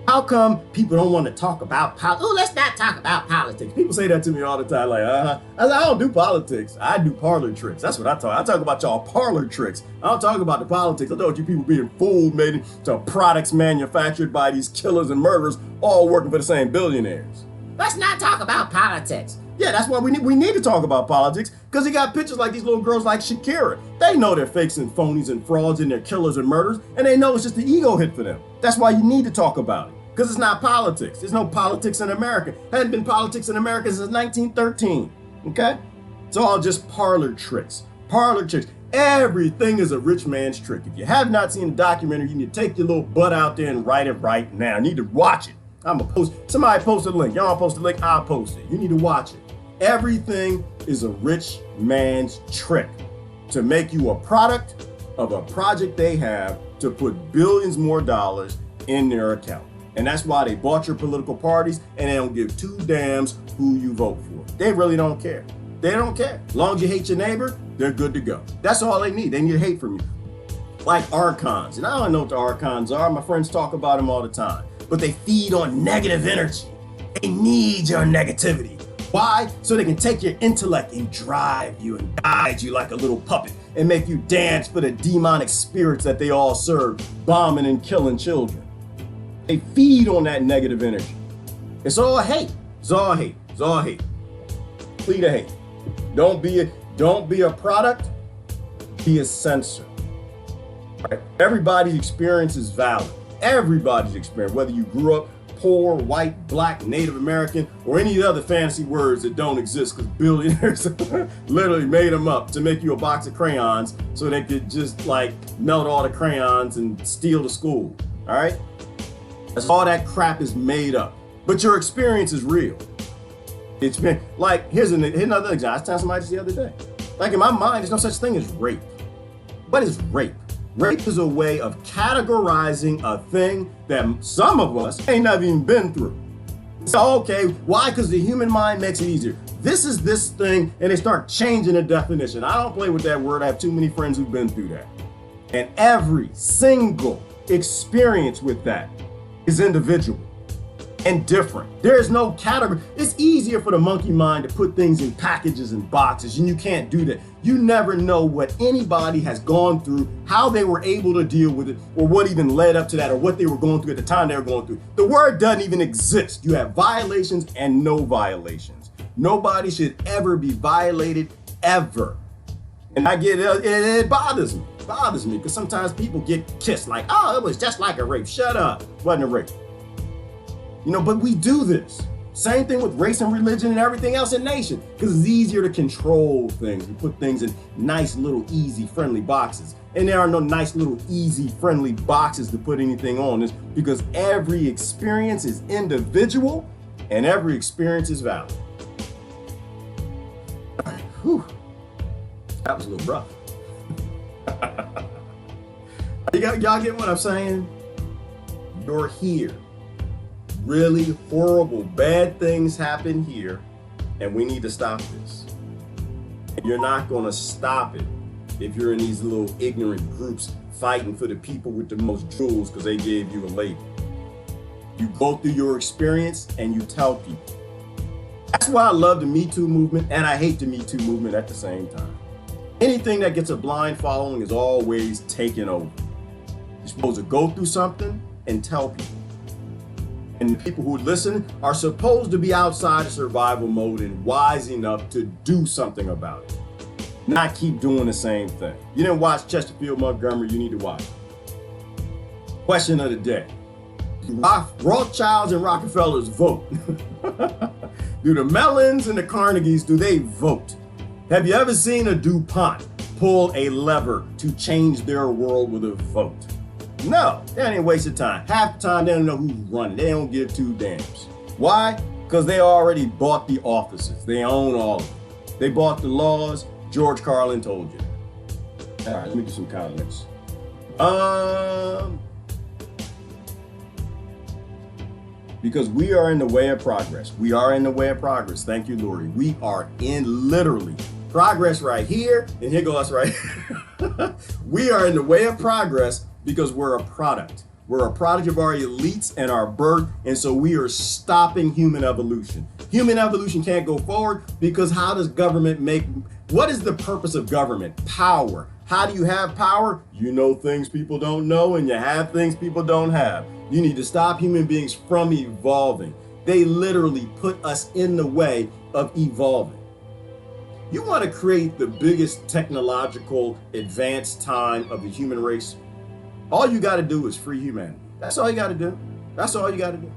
How come people don't want to talk about politics? Oh, let's not talk about politics. People say that to me all the time, like, I don't do politics. I do parlor tricks. That's what I talk. I talk about y'all parlor tricks. I don't talk about the politics. I talk about you people being fooled, made into products manufactured by these killers and murderers, all working for the same billionaires. Let's not talk about politics. Yeah, that's why we need to talk about politics, because you got pictures like these little girls like Shakira. They know they're fakes and phonies and frauds and they're killers and murderers, and they know it's just an ego hit for them. That's why you need to talk about it, because it's not politics. There's no politics in America. Hasn't been politics in America since 1913, okay? It's all just parlor tricks. Parlor tricks. Everything is a rich man's trick. If you have not seen the documentary, you need to take your little butt out there and write it right now. You need to watch it. I'm gonna post, somebody posted a link. Y'all post a link, I'll post it. You need to watch it. Everything is a rich man's trick to make you a product of a project they have to put billions more dollars in their account. And that's why they bought your political parties, and they don't give two damns who you vote for. They really don't care. They don't care. As long as you hate your neighbor, they're good to go. That's all they need. They need hate from you. Like archons. And I don't know what the archons are. My friends talk about them all the time. But they feed on negative energy. They need your negativity. Why? So they can take your intellect and drive you and guide you like a little puppet and make you dance for the demonic spirits that they all serve, bombing and killing children. They feed on that negative energy. It's all hate. It's all hate. It's all hate. Plead a hate. Don't be a product. Be a censor. Right? Everybody's experience is valid. Everybody's experience, whether you grew up poor, white, black, Native American, or any other fancy words that don't exist, because billionaires literally made them up to make you a box of crayons so they could just like melt all the crayons and steal the school. All right? That's all that crap is made up. But your experience is real. It's been like, here's another example. I was telling somebody this the other day. Like in my mind, there's no such thing as rape. What is rape? Rape is a way of categorizing a thing that some of us ain't never even been through. So, okay, why? Because the human mind makes it easier. This is this thing, and they start changing the definition. I don't play with that word. I have too many friends who've been through that. And every single experience with that is individual and different. There is no category. It's easier for the monkey mind to put things in packages and boxes, and you can't do that. You never know what anybody has gone through, how they were able to deal with it, or what even led up to that, or what they were going through at the time they were going through. The word doesn't even exist. You have violations and no violations. Nobody should ever be violated, ever. And I get it, it bothers me. It bothers me, because sometimes people get kissed like, oh, it was just like a rape. Shut up. It wasn't a rape. You know, but we do this. Same thing with race and religion and everything else in nation, because it's easier to control things. We put things in nice little easy friendly boxes. And there are no nice little easy friendly boxes to put anything on this, because every experience is individual and every experience is valid. Whew. That was a little rough. Y'all get what I'm saying? You're here. Really horrible, bad things happen here, and we need to stop this. And you're not going to stop it if you're in these little ignorant groups fighting for the people with the most jewels because they gave you a label. You go through your experience and you tell people. That's why I love the Me Too movement, and I hate the Me Too movement at the same time. Anything that gets a blind following is always taken over. You're supposed to go through something and tell people. And the people who listen are supposed to be outside of survival mode and wise enough to do something about it. Not keep doing the same thing. You didn't watch Chesterfield Montgomery, you need to watch it. Question of the day. Do Rothschilds and Rockefellers vote? Do the Mellons and the Carnegies, do they vote? Have you ever seen a DuPont pull a lever to change their world with a vote? No, that ain't waste of time. Half the time they don't know who's running. They don't give two damns. Why? Because they already bought the offices. They own all of it. They bought the laws. George Carlin told you. All right, let me do some comments. because we are in the way of progress. We are in the way of progress. Thank you, Lori. We are in literally progress right here, and here goes us right here. We are in the way of progress because we're a product. We're a product of our elites and our birth, and so we are stopping human evolution. Human evolution can't go forward because how does government what is the purpose of government? Power. How do you have power? You know things people don't know, and you have things people don't have. You need to stop human beings from evolving. They literally put us in the way of evolving. You want to create the biggest technological advanced time of the human race? All you got to do is free humanity. That's all you got to do. That's all you got to do.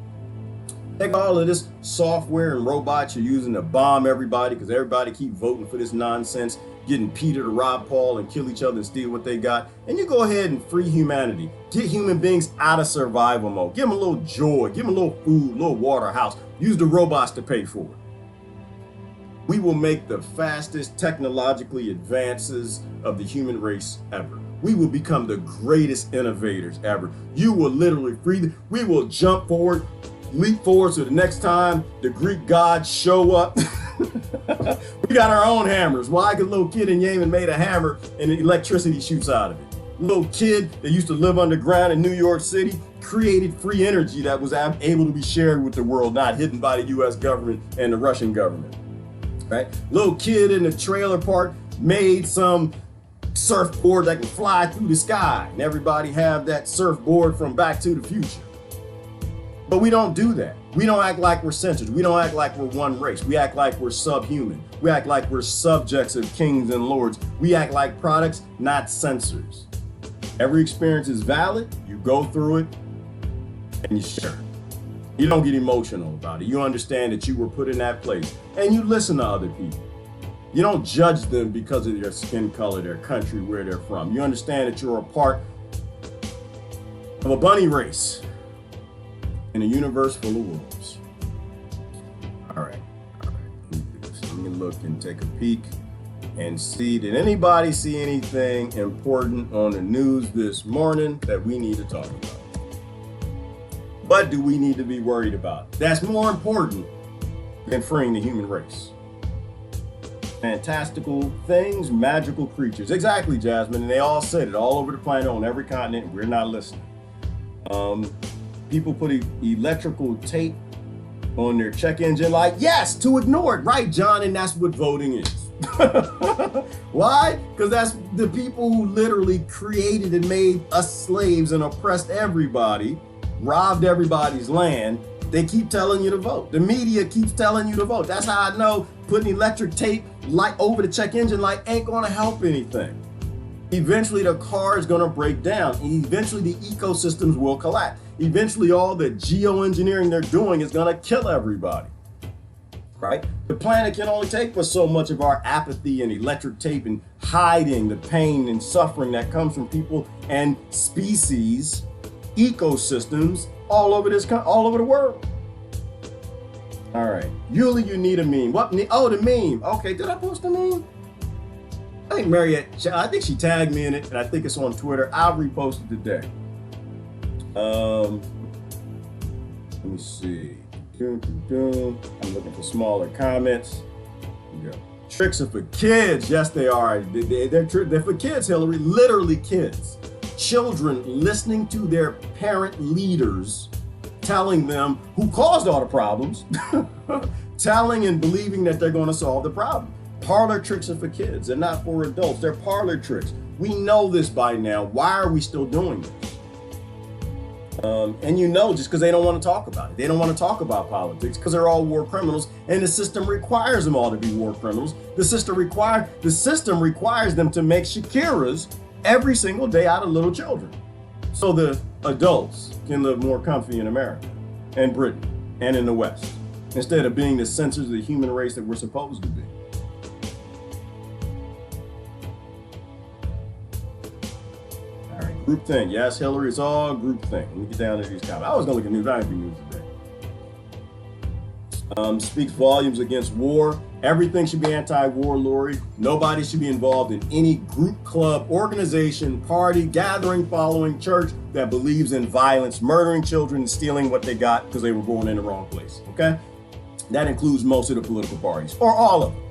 Take all of this software and robots you're using to bomb everybody because everybody keep voting for this nonsense, getting Peter to rob Paul and kill each other and steal what they got. And you go ahead and free humanity. Get human beings out of survival mode. Give them a little joy. Give them a little food, a little water, house. Use the robots to pay for it. We will make the fastest technologically advances of the human race ever. We will become the greatest innovators ever. You will literally we will jump forward, leap forward so the next time the Greek gods show up, we got our own hammers. Why? Because a little kid in Yemen made a hammer and the electricity shoots out of it. Little kid that used to live underground in New York City created free energy that was able to be shared with the world, not hidden by the US government and the Russian government. Right? Little kid in the trailer park made some surfboard that can fly through the sky, and everybody have that surfboard from Back to the Future. But we don't do that. We don't act like we're centered. We don't act like we're one race. We act like we're subhuman. We act like we're subjects of kings and lords. We act like products, not sensors. Every experience is valid. You go through it and you share it. You don't get emotional about it. You understand that you were put in that place, and you listen to other people. You don't judge them because of their skin color, their country, where they're from. You understand that you're a part of a bunny race in a universe full of wolves. All right. Let me look and take a peek and see, did anybody see anything important on the news this morning that we need to talk about? What do we need to be worried about? That's more important than freeing the human race. Fantastical things, magical creatures. Exactly, Jasmine. And they all said it all over the planet, on every continent. We're not listening. People put electrical tape on their check engine light. Yes, to ignore it. Right, John? And that's what voting is. Why? Because that's the people who literally created and made us slaves and oppressed everybody, robbed everybody's land. They keep telling you to vote. The media keeps telling you to vote. That's how I know putting electric tape light over the check engine light ain't going to help anything. Eventually the car is going to break down. Eventually the ecosystems will collapse. Eventually all the geoengineering they're doing is going to kill everybody. Right? The planet can only take but so much of our apathy and electric tape and hiding the pain and suffering that comes from people and species, ecosystems all over the world. All right, Yuli, you need a meme. What? Oh, the meme. Okay, did I post a meme? I think I think she tagged me in it, and I think it's on Twitter. I'll repost it today. Let me see. I'm looking for smaller comments. Here we go. Tricks are for kids. Yes, they are. They're for kids, Hillary. Literally kids. Children listening to their parent leaders telling them who caused all the problems, telling and believing that they're going to solve the problem. Parlor tricks are for kids. They're not for adults. They're parlor tricks. We know this by now. Why are we still doing this? And you know, just because they don't want to talk about it. They don't want to talk about politics because they're all war criminals, and the system requires them all to be war criminals. The system requires them to make Shakiras every single day out of little children, so the adults can live more comfy in America and Britain and in the West, instead of being the censors of the human race that we're supposed to be. All right, groupthink. Yes, Hillary, it's all groupthink. Let me get down to these comments. I was gonna look at news. I didn't do news today. Speaks volumes against war Everything should be anti-warlord. Nobody should be involved in any group, club, organization, party, gathering, following, church that believes in violence, murdering children, and stealing what they got because they were born in the wrong place, okay? That includes most of the political parties, or all of them.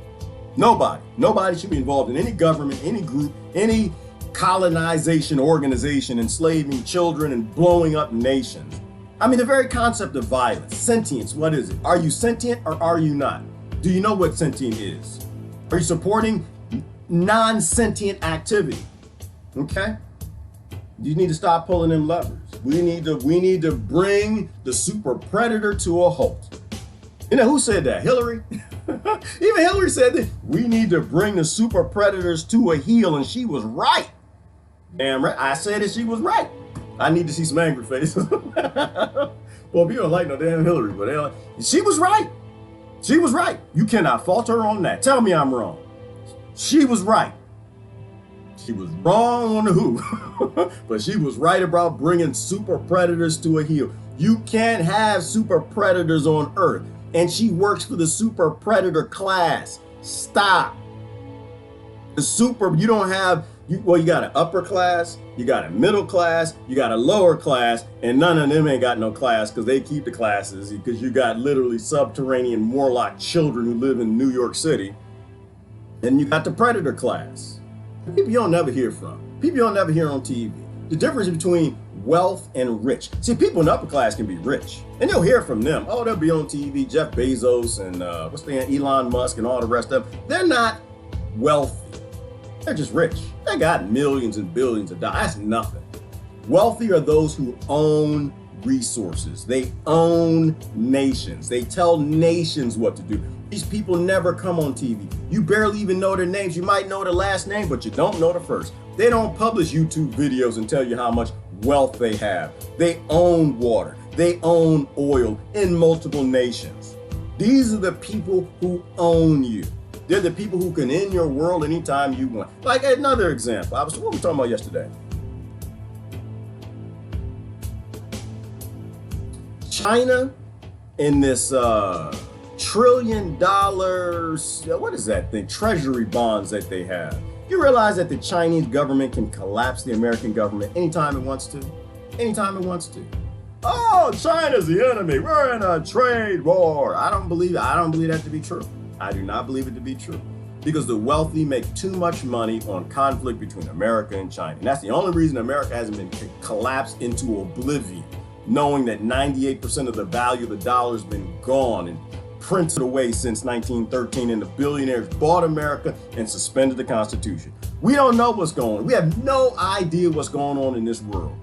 Nobody should be involved in any government, any group, any colonization organization, enslaving children and blowing up nations. I mean, the very concept of violence, sentience, what is it? Are you sentient or are you not? Do you know what sentient is? Are you supporting non-sentient activity? Okay? You need to stop pulling them levers. We need to bring the super predator to a halt. You know who said that? Hillary? Even Hillary said that we need to bring the super predators to a heel, and she was right. Damn right. I said that she was right. I need to see some angry faces. Well, people don't like no damn Hillary, but she was right. She was right. You cannot fault her on that. Tell me I'm wrong. She was right. She was wrong on the who, but she was right about bringing super predators to a heel. You can't have super predators on Earth, and she works for the super predator class. Stop. You don't have, you got an upper class, you got a middle class, you got a lower class, and none of them ain't got no class because they keep the classes, because you got literally subterranean Morlock children who live in New York City. And you got the predator class. People you don't never hear from. People you don't never hear on TV. The difference between wealth and rich. See, people in the upper class can be rich, and you'll hear from them. Oh, they'll be on TV, Jeff Bezos and Elon Musk and all the rest of them. They're not wealthy. They're just rich. They got millions and billions of dollars. That's nothing. Wealthy are those who own resources. They own nations. They tell nations what to do. These people never come on TV. You barely even know their names. You might know their last name, but you don't know the first. They don't publish YouTube videos and tell you how much wealth they have. They own water. They own oil in multiple nations. These are the people who own you. They're the people who can end your world anytime you want. Like another example, what were we talking about yesterday? China in this $1 trillion, what is that thing? Treasury bonds that they have. You realize that the Chinese government can collapse the American government anytime it wants to? Anytime it wants to. Oh, China's the enemy. We're in a trade war. I don't believe that to be true. I do not believe it to be true, because the wealthy make too much money on conflict between America and China. And that's the only reason America hasn't been collapsed into oblivion, knowing that 98% of the value of the dollar has been gone and printed away since 1913, and the billionaires bought America and suspended the Constitution. We don't know what's going on. We have no idea what's going on in this world.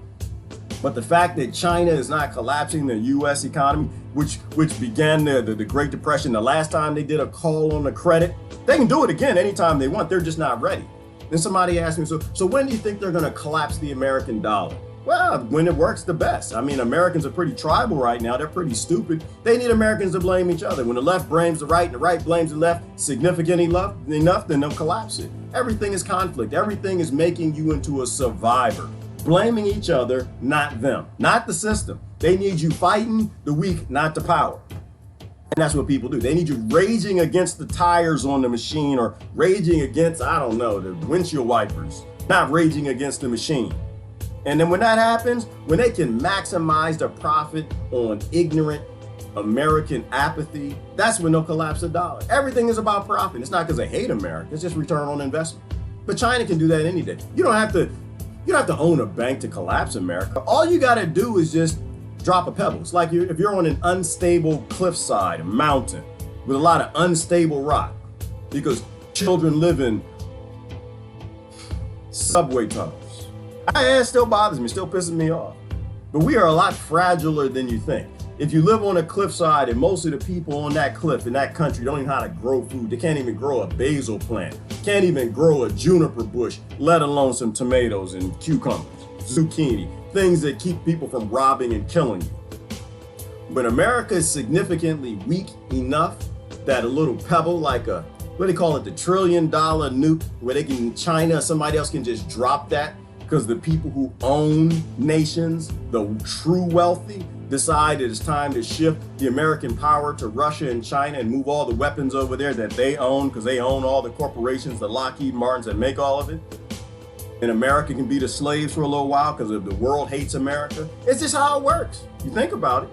But the fact that China is not collapsing the U.S. economy, which began the Great Depression, the last time they did a call on the credit, they can do it again anytime they want. They're just not ready. Then somebody asked me, so when do you think they're going to collapse the American dollar? Well, when it works the best. I mean, Americans are pretty tribal right now. They're pretty stupid. They need Americans to blame each other. When the left blames the right and the right blames the left significant enough, then they'll collapse it. Everything is conflict. Everything is making you into a survivor. Blaming each other, not them, not the system. They need you fighting the weak, not the power. And that's what people do. They need you raging against the tires on the machine, or raging against, I don't know, the windshield wipers, not raging against the machine. And then when that happens, when they can maximize their profit on ignorant American apathy, that's when they'll collapse the dollar. Everything is about profit. It's not because they hate America, it's just return on investment. But China can do that any day. You don't have to own a bank to collapse America. All you got to do is just drop a pebble. It's like if you're on an unstable cliffside, a mountain with a lot of unstable rock, because children live in subway tunnels. It still bothers me, still pisses me off. But we are a lot fragiler than you think. If you live on a cliffside and most of the people on that cliff in that country don't even know how to grow food, they can't even grow a basil plant, can't even grow a juniper bush, let alone some tomatoes and cucumbers, zucchini, things that keep people from robbing and killing you. When America is significantly weak enough that a little pebble, like what do they call it, the $1 trillion nuke, where China or somebody else can just drop that because the people who own nations, the true wealthy, decide it's time to shift the American power to Russia and China and move all the weapons over there that they own, because they own all the corporations, the Lockheed Martins that make all of it. And America can be the slaves for a little while because the world hates America. It's just how it works. You think about it.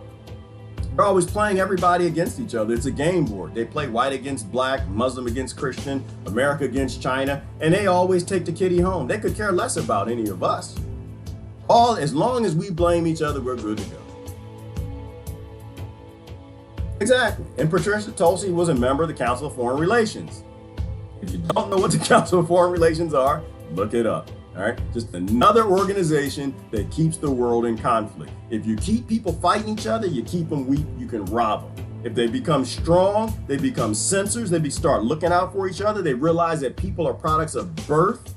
They're always playing everybody against each other. It's a game board. They play white against black, Muslim against Christian, America against China, and they always take the kitty home. They could care less about any of us. As long as we blame each other, we're good to go. Exactly. And Patricia Tulsi was a member of the Council of Foreign Relations. If you don't know what the Council of Foreign Relations are, look it up. All right, just another organization that keeps the world in conflict. If you keep people fighting each other, you keep them weak, you can rob them. If they become strong, they become censors, they start looking out for each other, they realize that people are products of birth,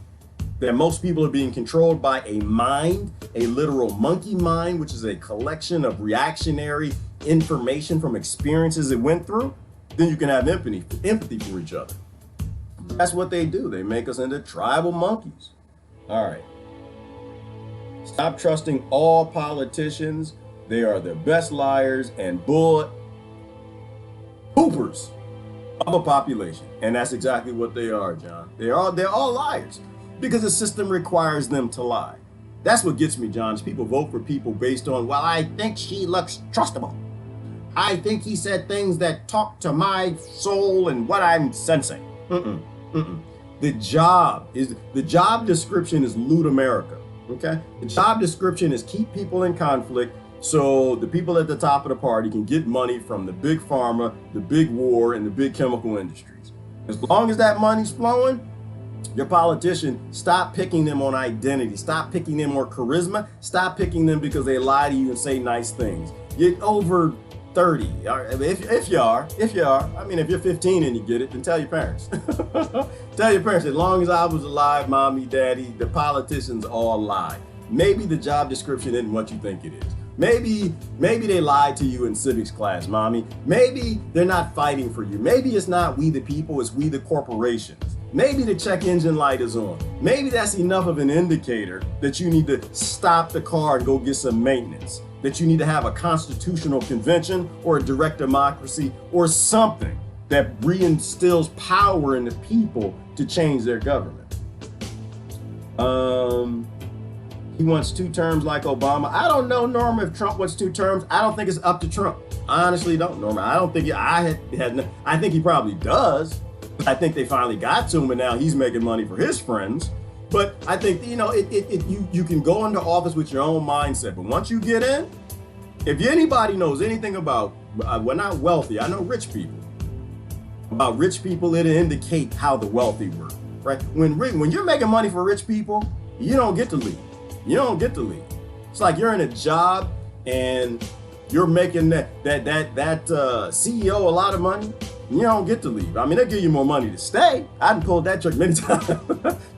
that most people are being controlled by a mind, a literal monkey mind, which is a collection of reactionary information from experiences it went through, then you can have empathy for each other. That's what they do. They make us into tribal monkeys. All right. Stop trusting all politicians. They are the best liars and bullet poopers of a population. And that's exactly what they are, John. They're all liars because the system requires them to lie. That's what gets me, John, is people vote for people based on, well, I think she looks trustable. I think he said things that talk to my soul and what I'm sensing. The job description is loot America, okay? The job description is keep people in conflict so the people at the top of the party can get money from the big pharma, the big war, and the big chemical industries. As long as that money's flowing, your politician, stop picking them on identity. Stop picking them on charisma. Stop picking them because they lie to you and say nice things. Get over 30, if you are, I mean, if you're 15 and you get it, then tell your parents. Tell your parents, as long as I was alive, mommy, daddy, the politicians all lie. Maybe the job description isn't what you think it is. Maybe they lied to you in civics class, mommy. Maybe they're not fighting for you. Maybe it's not we the people, it's we the corporations. Maybe the check engine light is on. Maybe that's enough of an indicator that you need to stop the car and go get some maintenance. That you need to have a constitutional convention or a direct democracy or something that reinstills power in the people to change their government. He wants 2 terms like Obama. I don't know, Norma, if Trump wants 2 terms. I don't think it's up to Trump. I honestly don't, Norma. I don't think I think he probably does. I think they finally got to him and now he's making money for his friends. But I think, you can go into office with your own mindset. But once you get in, if anybody knows anything about, we're not wealthy, I know rich people. About rich people, it'll indicate how the wealthy work, right? When you're making money for rich people, you don't get to leave. You don't get to leave. It's like you're in a job and you're making that CEO a lot of money. You don't get to leave. I mean, they'll give you more money to stay. I done pulled that trick many times.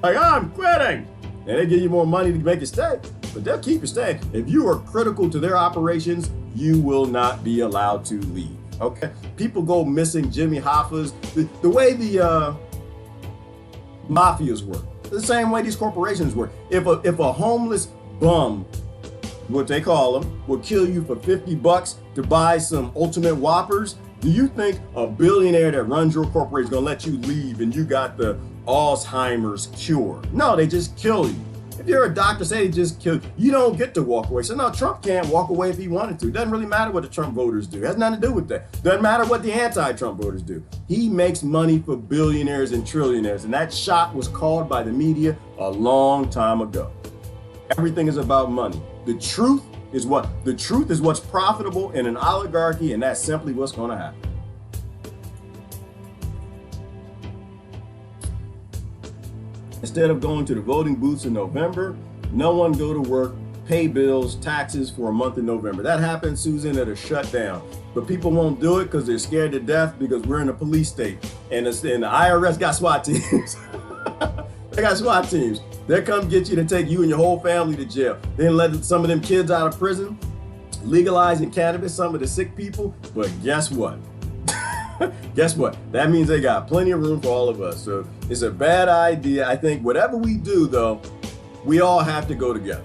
Like, I'm quitting. And they give you more money to make you stay, but they'll keep you staying. If you are critical to their operations, you will not be allowed to leave, okay? People go missing. Jimmy Hoffa's, the way the mafias work, the same way these corporations work. If a homeless bum, what they call them, will kill you for $50 to buy some Ultimate Whoppers, do you think a billionaire that runs your corporation is gonna let you leave and you got the Alzheimer's cure? No, they just kill you. If you're a doctor, say they just kill you. You don't get to walk away. So no, Trump can't walk away if he wanted to. It doesn't really matter what the Trump voters do. It has nothing to do with that. Doesn't matter what the anti-Trump voters do. He makes money for billionaires and trillionaires. And that shot was called by the media a long time ago. Everything is about money. The truth is what's profitable in an oligarchy, and that's simply what's going to happen. Instead of going to the voting booths in November, no one go to work, pay bills, taxes for a month in November. That happens, Susan, at a shutdown. But people won't do it because they're scared to death because we're in a police state. And the IRS got SWAT teams. They got SWAT teams. They'll come get you to take you and your whole family to jail. Then let some of them kids out of prison, legalizing cannabis, some of the sick people. But guess what? Guess what? That means they got plenty of room for all of us. So it's a bad idea. I think whatever we do, though, We all have to go together.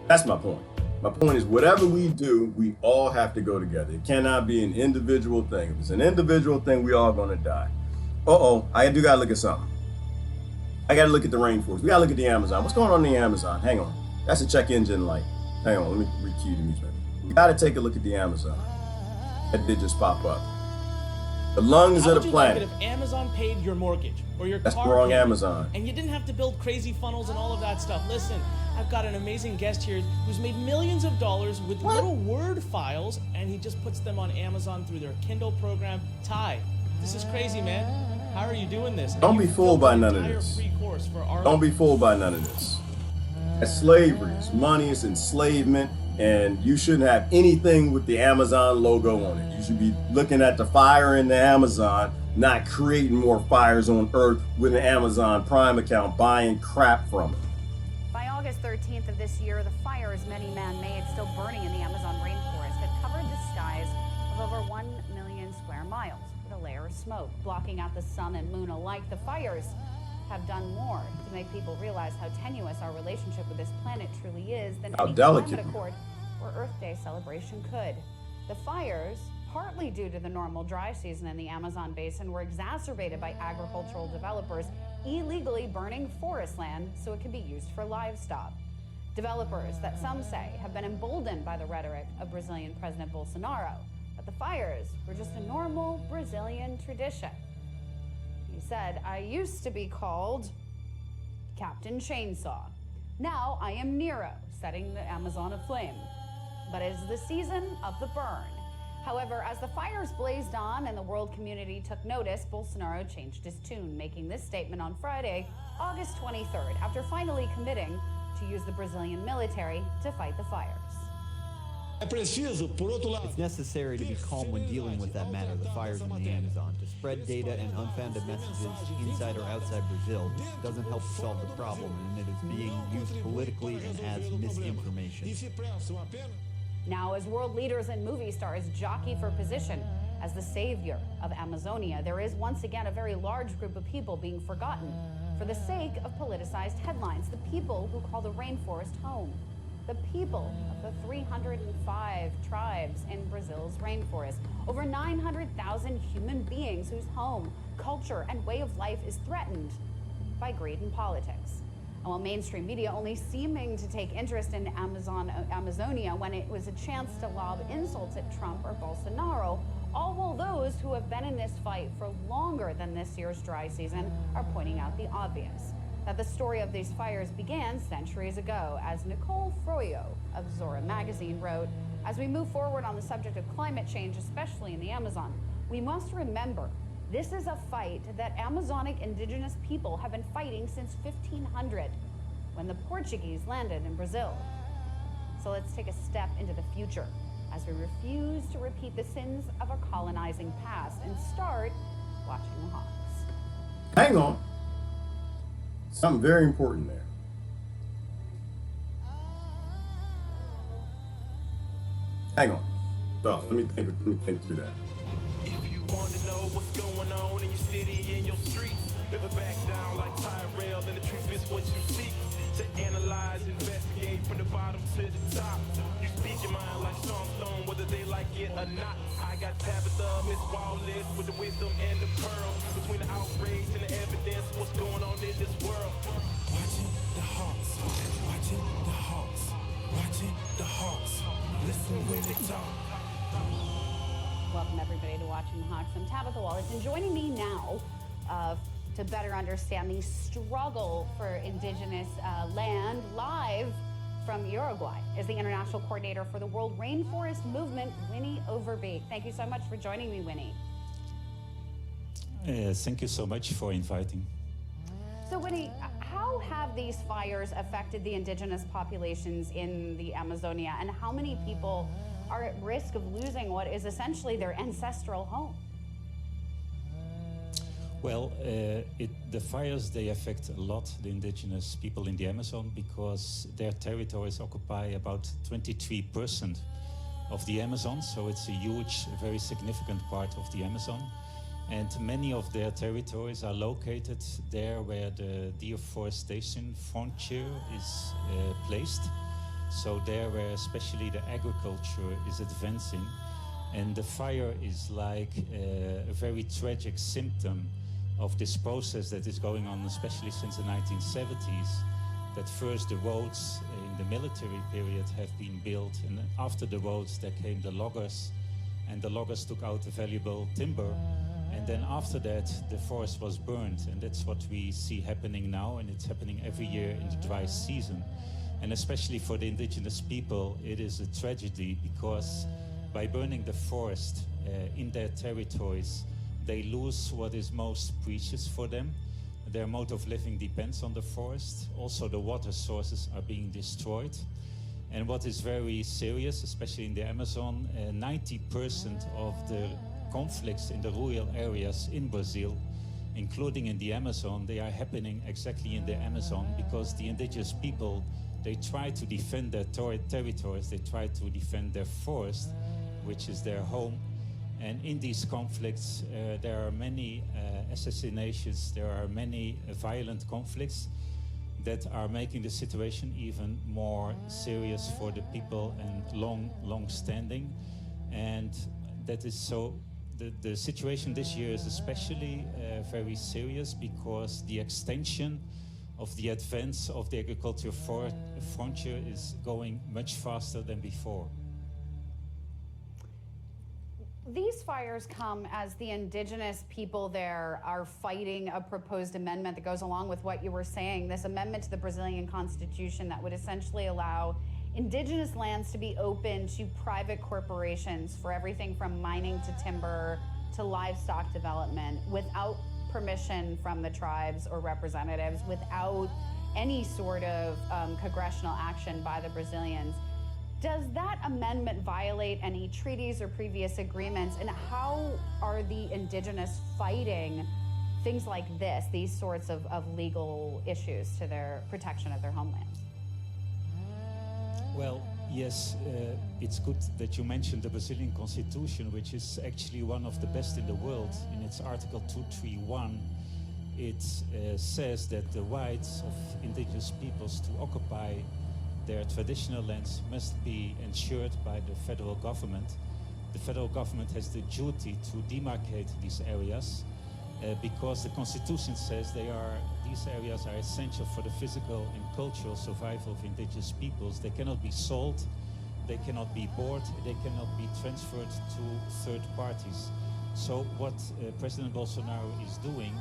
That's my point. My point is whatever we do, we all have to go together. It cannot be an individual thing. If it's an individual thing, we all gonna die. I do gotta look at something. I gotta look at the rainforest. We gotta look at the Amazon. What's going on in the Amazon? Hang on. That's a check engine light. Hang on, let me re-cue the music. We gotta take a look at the Amazon. That did just pop up. The lungs of the planet. Like if Amazon paid your mortgage or your That's car the wrong payment, Amazon. and you didn't have to build crazy funnels and all of that stuff. Listen, I've got an amazing guest here who's made millions of dollars with little Word files, and he just puts them on Amazon through their Kindle program. Ty, this is crazy, man. How are you doing this? Don't be fooled by none of this. Don't be fooled by none of this. It's slavery. It's money. It's enslavement. And you shouldn't have anything with the Amazon logo on it. You should be looking at the fire in the Amazon, not creating more fires on Earth with an Amazon Prime account, buying crap from it. By August 13th of this year, the fires, many man-made, still burning in the Amazon rainforest, had covered the skies of over 1 million square miles with a layer of smoke, blocking out the sun and moon alike. The fires have done more to make people realize how tenuous our relationship with this planet truly is than any climate accord or Earth Day celebration could. The fires, partly due to the normal dry season in the Amazon basin, were exacerbated by agricultural developers illegally burning forest land so it could be used for livestock. Developers that some say have been emboldened by the rhetoric of Brazilian President Bolsonaro. But the fires were just a normal Brazilian tradition. He said, "I used to be called Captain Chainsaw. Now I am Nero, setting the Amazon aflame. But it is the season of the burn." However, as the fires blazed on and the world community took notice, Bolsonaro changed his tune, making this statement on Friday, August 23rd, after finally committing to use the Brazilian military to fight the fires. It's necessary to be calm when dealing with that matter, the fires in the Amazon. To spread data and unfounded messages inside or outside Brazil doesn't help solve the problem, and it is being used politically and as misinformation. Now, as world leaders and movie stars jockey for position as the savior of Amazonia, there is once again a very large group of people being forgotten for the sake of politicized headlines. The people who call the rainforest home. The people of the 305 tribes in Brazil's rainforest. Over 900,000 human beings whose home, culture, and way of life is threatened by greed and politics. And while mainstream media only seeming to take interest in Amazonia when it was a chance to lob insults at Trump or Bolsonaro, all while those who have been in this fight for longer than this year's dry season are pointing out the obvious, that the story of these fires began centuries ago. As Nicole Froyo of Zora magazine wrote, as we move forward on the subject of climate change, especially in the Amazon, we must remember this is a fight that Amazonic indigenous people have been fighting since 1500, when the Portuguese landed in Brazil. So let's take a step into the future as we refuse to repeat the sins of a colonizing past and start watching the hawks. Hang on. Something very important there. Hang on. So, let me think through that. If you want to know what's going on in your city, in your streets, never back down like Tyrell, and the truth is what you seek. To analyze, investigate from the bottom to the top. You speak your mind like Sean Stone, whether they like it or not. I got Tabitha, Miss Wallace, with the wisdom and the pearl. Between the outrage and the evidence, what's going on in this world? Watching the hawks, watching the hawks, watching the hawks. Listen when they talk. Welcome everybody to Watching the Hawks. I'm Tabitha Wallace, and joining me now to better understand the struggle for indigenous land live from Uruguay is the international coordinator for the World Rainforest Movement, Winnie Overbeek. Thank you so much for joining me, Winnie. Thank you so much for inviting. So Winnie, how have these fires affected the indigenous populations in the Amazonia, and how many people are at risk of losing what is essentially their ancestral home? Well, the fires, they affect a lot the indigenous people in the Amazon because their territories occupy about 23% of the Amazon. So it's a huge, very significant part of the Amazon. And many of their territories are located there where the deforestation frontier is placed. So there where especially the agriculture is advancing. And the fire is like a very tragic symptom of this process that is going on, especially since the 1970s, that first the roads in the military period have been built, and after the roads there came the loggers, and the loggers took out the valuable timber, and then after that the forest was burned. And that's what we see happening now, and it's happening every year in the dry season. And especially for the indigenous people, it is a tragedy, because by burning the forest in their territories, they lose what is most precious for them. Their mode of living depends on the forest. Also, the water sources are being destroyed. And what is very serious, especially in the Amazon, 90% of the conflicts in the rural areas in Brazil, including in the Amazon, they are happening exactly in the Amazon, because the indigenous people, they try to defend their territories, they try to defend their forest, which is their home. And in these conflicts, there are many assassinations, there are many violent conflicts that are making the situation even more serious for the people and long standing. And that is so, the situation this year is especially very serious, because the extension of the advance of the agricultural frontier is going much faster than before. These fires come as the indigenous people there are fighting a proposed amendment that goes along with what you were saying, this amendment to the Brazilian Constitution that would essentially allow indigenous lands to be open to private corporations for everything from mining to timber to livestock development, without permission from the tribes or representatives, without any sort of congressional action by the Brazilians. Does that amendment violate any treaties or previous agreements? And how are the indigenous fighting things like this, these sorts of legal issues to their protection of their homelands? Well, yes, it's good that you mentioned the Brazilian Constitution, which is actually one of the best in the world. In its Article 231, it says that the rights of indigenous peoples to occupy their traditional lands must be ensured by the federal government. The federal government has the duty to demarcate these areas because the Constitution says these areas are essential for the physical and cultural survival of indigenous peoples. They cannot be sold, they cannot be bought, they cannot be transferred to third parties. So what President Bolsonaro is doing,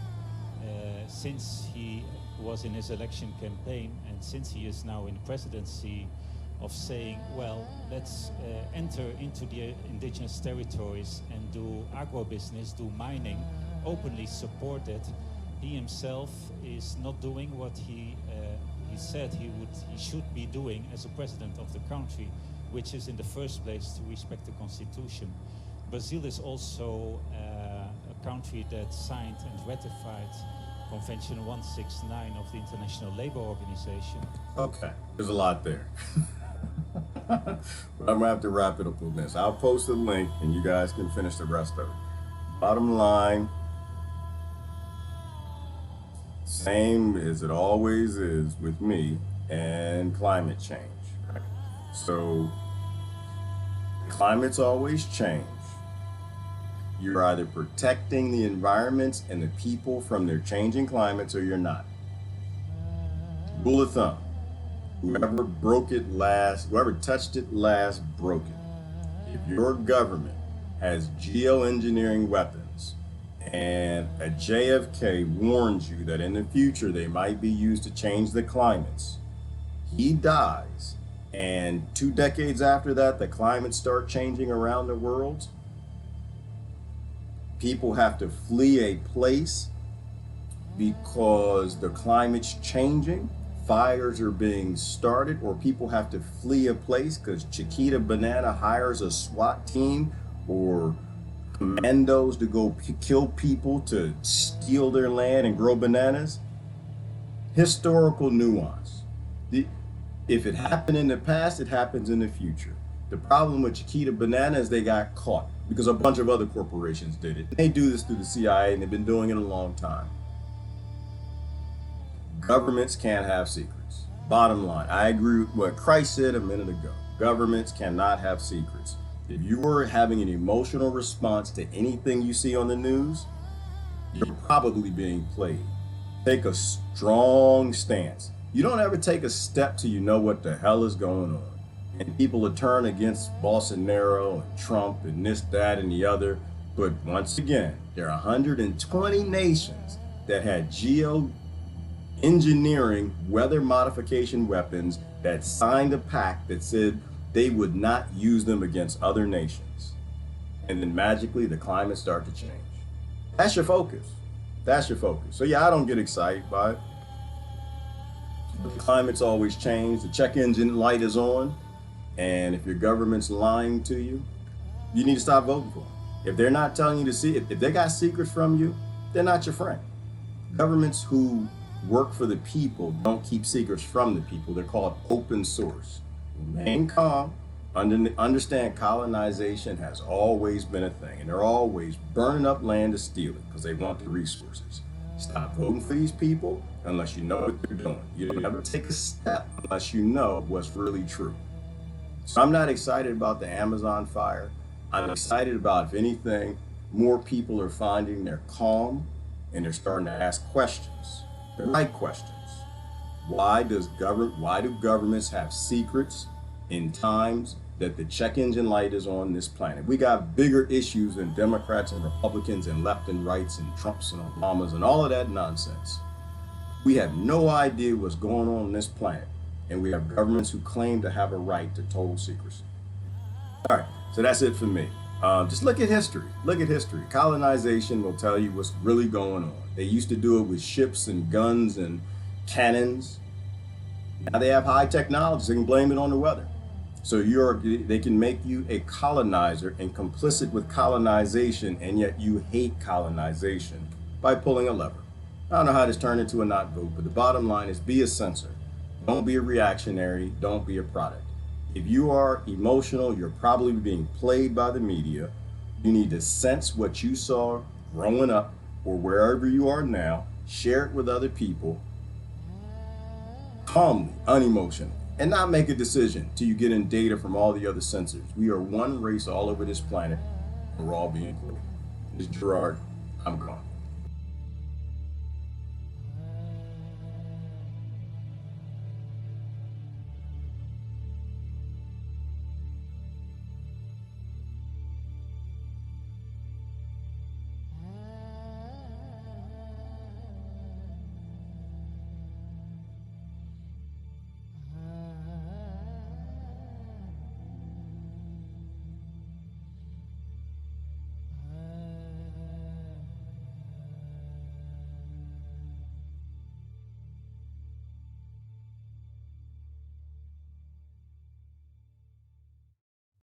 since he was in his election campaign and since he is now in presidency, of saying, well, let's enter into the indigenous territories and do agribusiness, do mining, openly support it. He himself is not doing what he said he should be doing as a president of the country, which is in the first place to respect the Constitution. Brazil is also a country that signed and ratified Convention 169 of the International Labour Organization. Okay, there's a lot there. But I'm gonna have to wrap it up with this. I'll post a link and you guys can finish the rest of it. Bottom line, same as it always is with me and climate change. Right? So climate's always changed. You're either protecting the environments and the people from their changing climates or you're not. Rule of thumb, whoever touched it last broke it. If your government has geoengineering weapons and a JFK warns you that in the future they might be used to change the climates, he dies, and 2 decades after that the climates start changing around the world, people have to flee a place because the climate's changing, fires are being started, or people have to flee a place because Chiquita Banana hires a SWAT team or commandos to go kill people to steal their land and grow bananas. Historical nuance. If it happened in the past, it happens in the future. The problem with Chiquita Banana is they got caught because a bunch of other corporations did it. They do this through the CIA, and they've been doing it a long time. Governments can't have secrets. Bottom line, I agree with what Christ said a minute ago. Governments cannot have secrets. If you are having an emotional response to anything you see on the news, you're probably being played. Take a strong stance. You don't ever take a step till you know what the hell is going on. And people will turn against Bolsonaro and Trump and this, that, and the other. But once again, there are 120 nations that had geoengineering weather modification weapons that signed a pact that said they would not use them against other nations. And then magically the climate started to change. That's your focus. That's your focus. So yeah, I don't get excited by it. The climate's always changed. The check engine light is on. And if your government's lying to you, you need to stop voting for them. If they're not telling you to see, if they got secrets from you, they're not your friend. Governments who work for the people don't keep secrets from the people. They're called open source. Remain calm. Understand colonization has always been a thing, and they're always burning up land to steal it because they want the resources. Stop voting for these people unless you know what they're doing. You never take a step unless you know what's really true. So I'm not excited about the Amazon fire. I'm excited about, if anything, more people are finding their calm and they're starting to ask questions, the right questions. Why do governments have secrets in times that the check engine light is on this planet? We got bigger issues than Democrats and Republicans and left and rights and Trumps and Obamas and all of that nonsense. We have no idea what's going on this planet, and we have governments who claim to have a right to total secrecy. All right, so that's it for me. Just look at history. Look at history. Colonization will tell you what's really going on. They used to do it with ships and guns and cannons. Now they have high technology, so they can blame it on the weather. So they can make you a colonizer and complicit with colonization, and yet you hate colonization by pulling a lever. I don't know how this turned into a not vote, but the bottom line is be a censor. Don't be a reactionary. Don't be a product. If you are emotional, you're probably being played by the media. You need to sense what you saw growing up or wherever you are now, share it with other people, calmly, unemotionally, and not make a decision till you get in data from all the other censors. We are one race all over this planet. We're all being played. This is Gerard. I'm gone.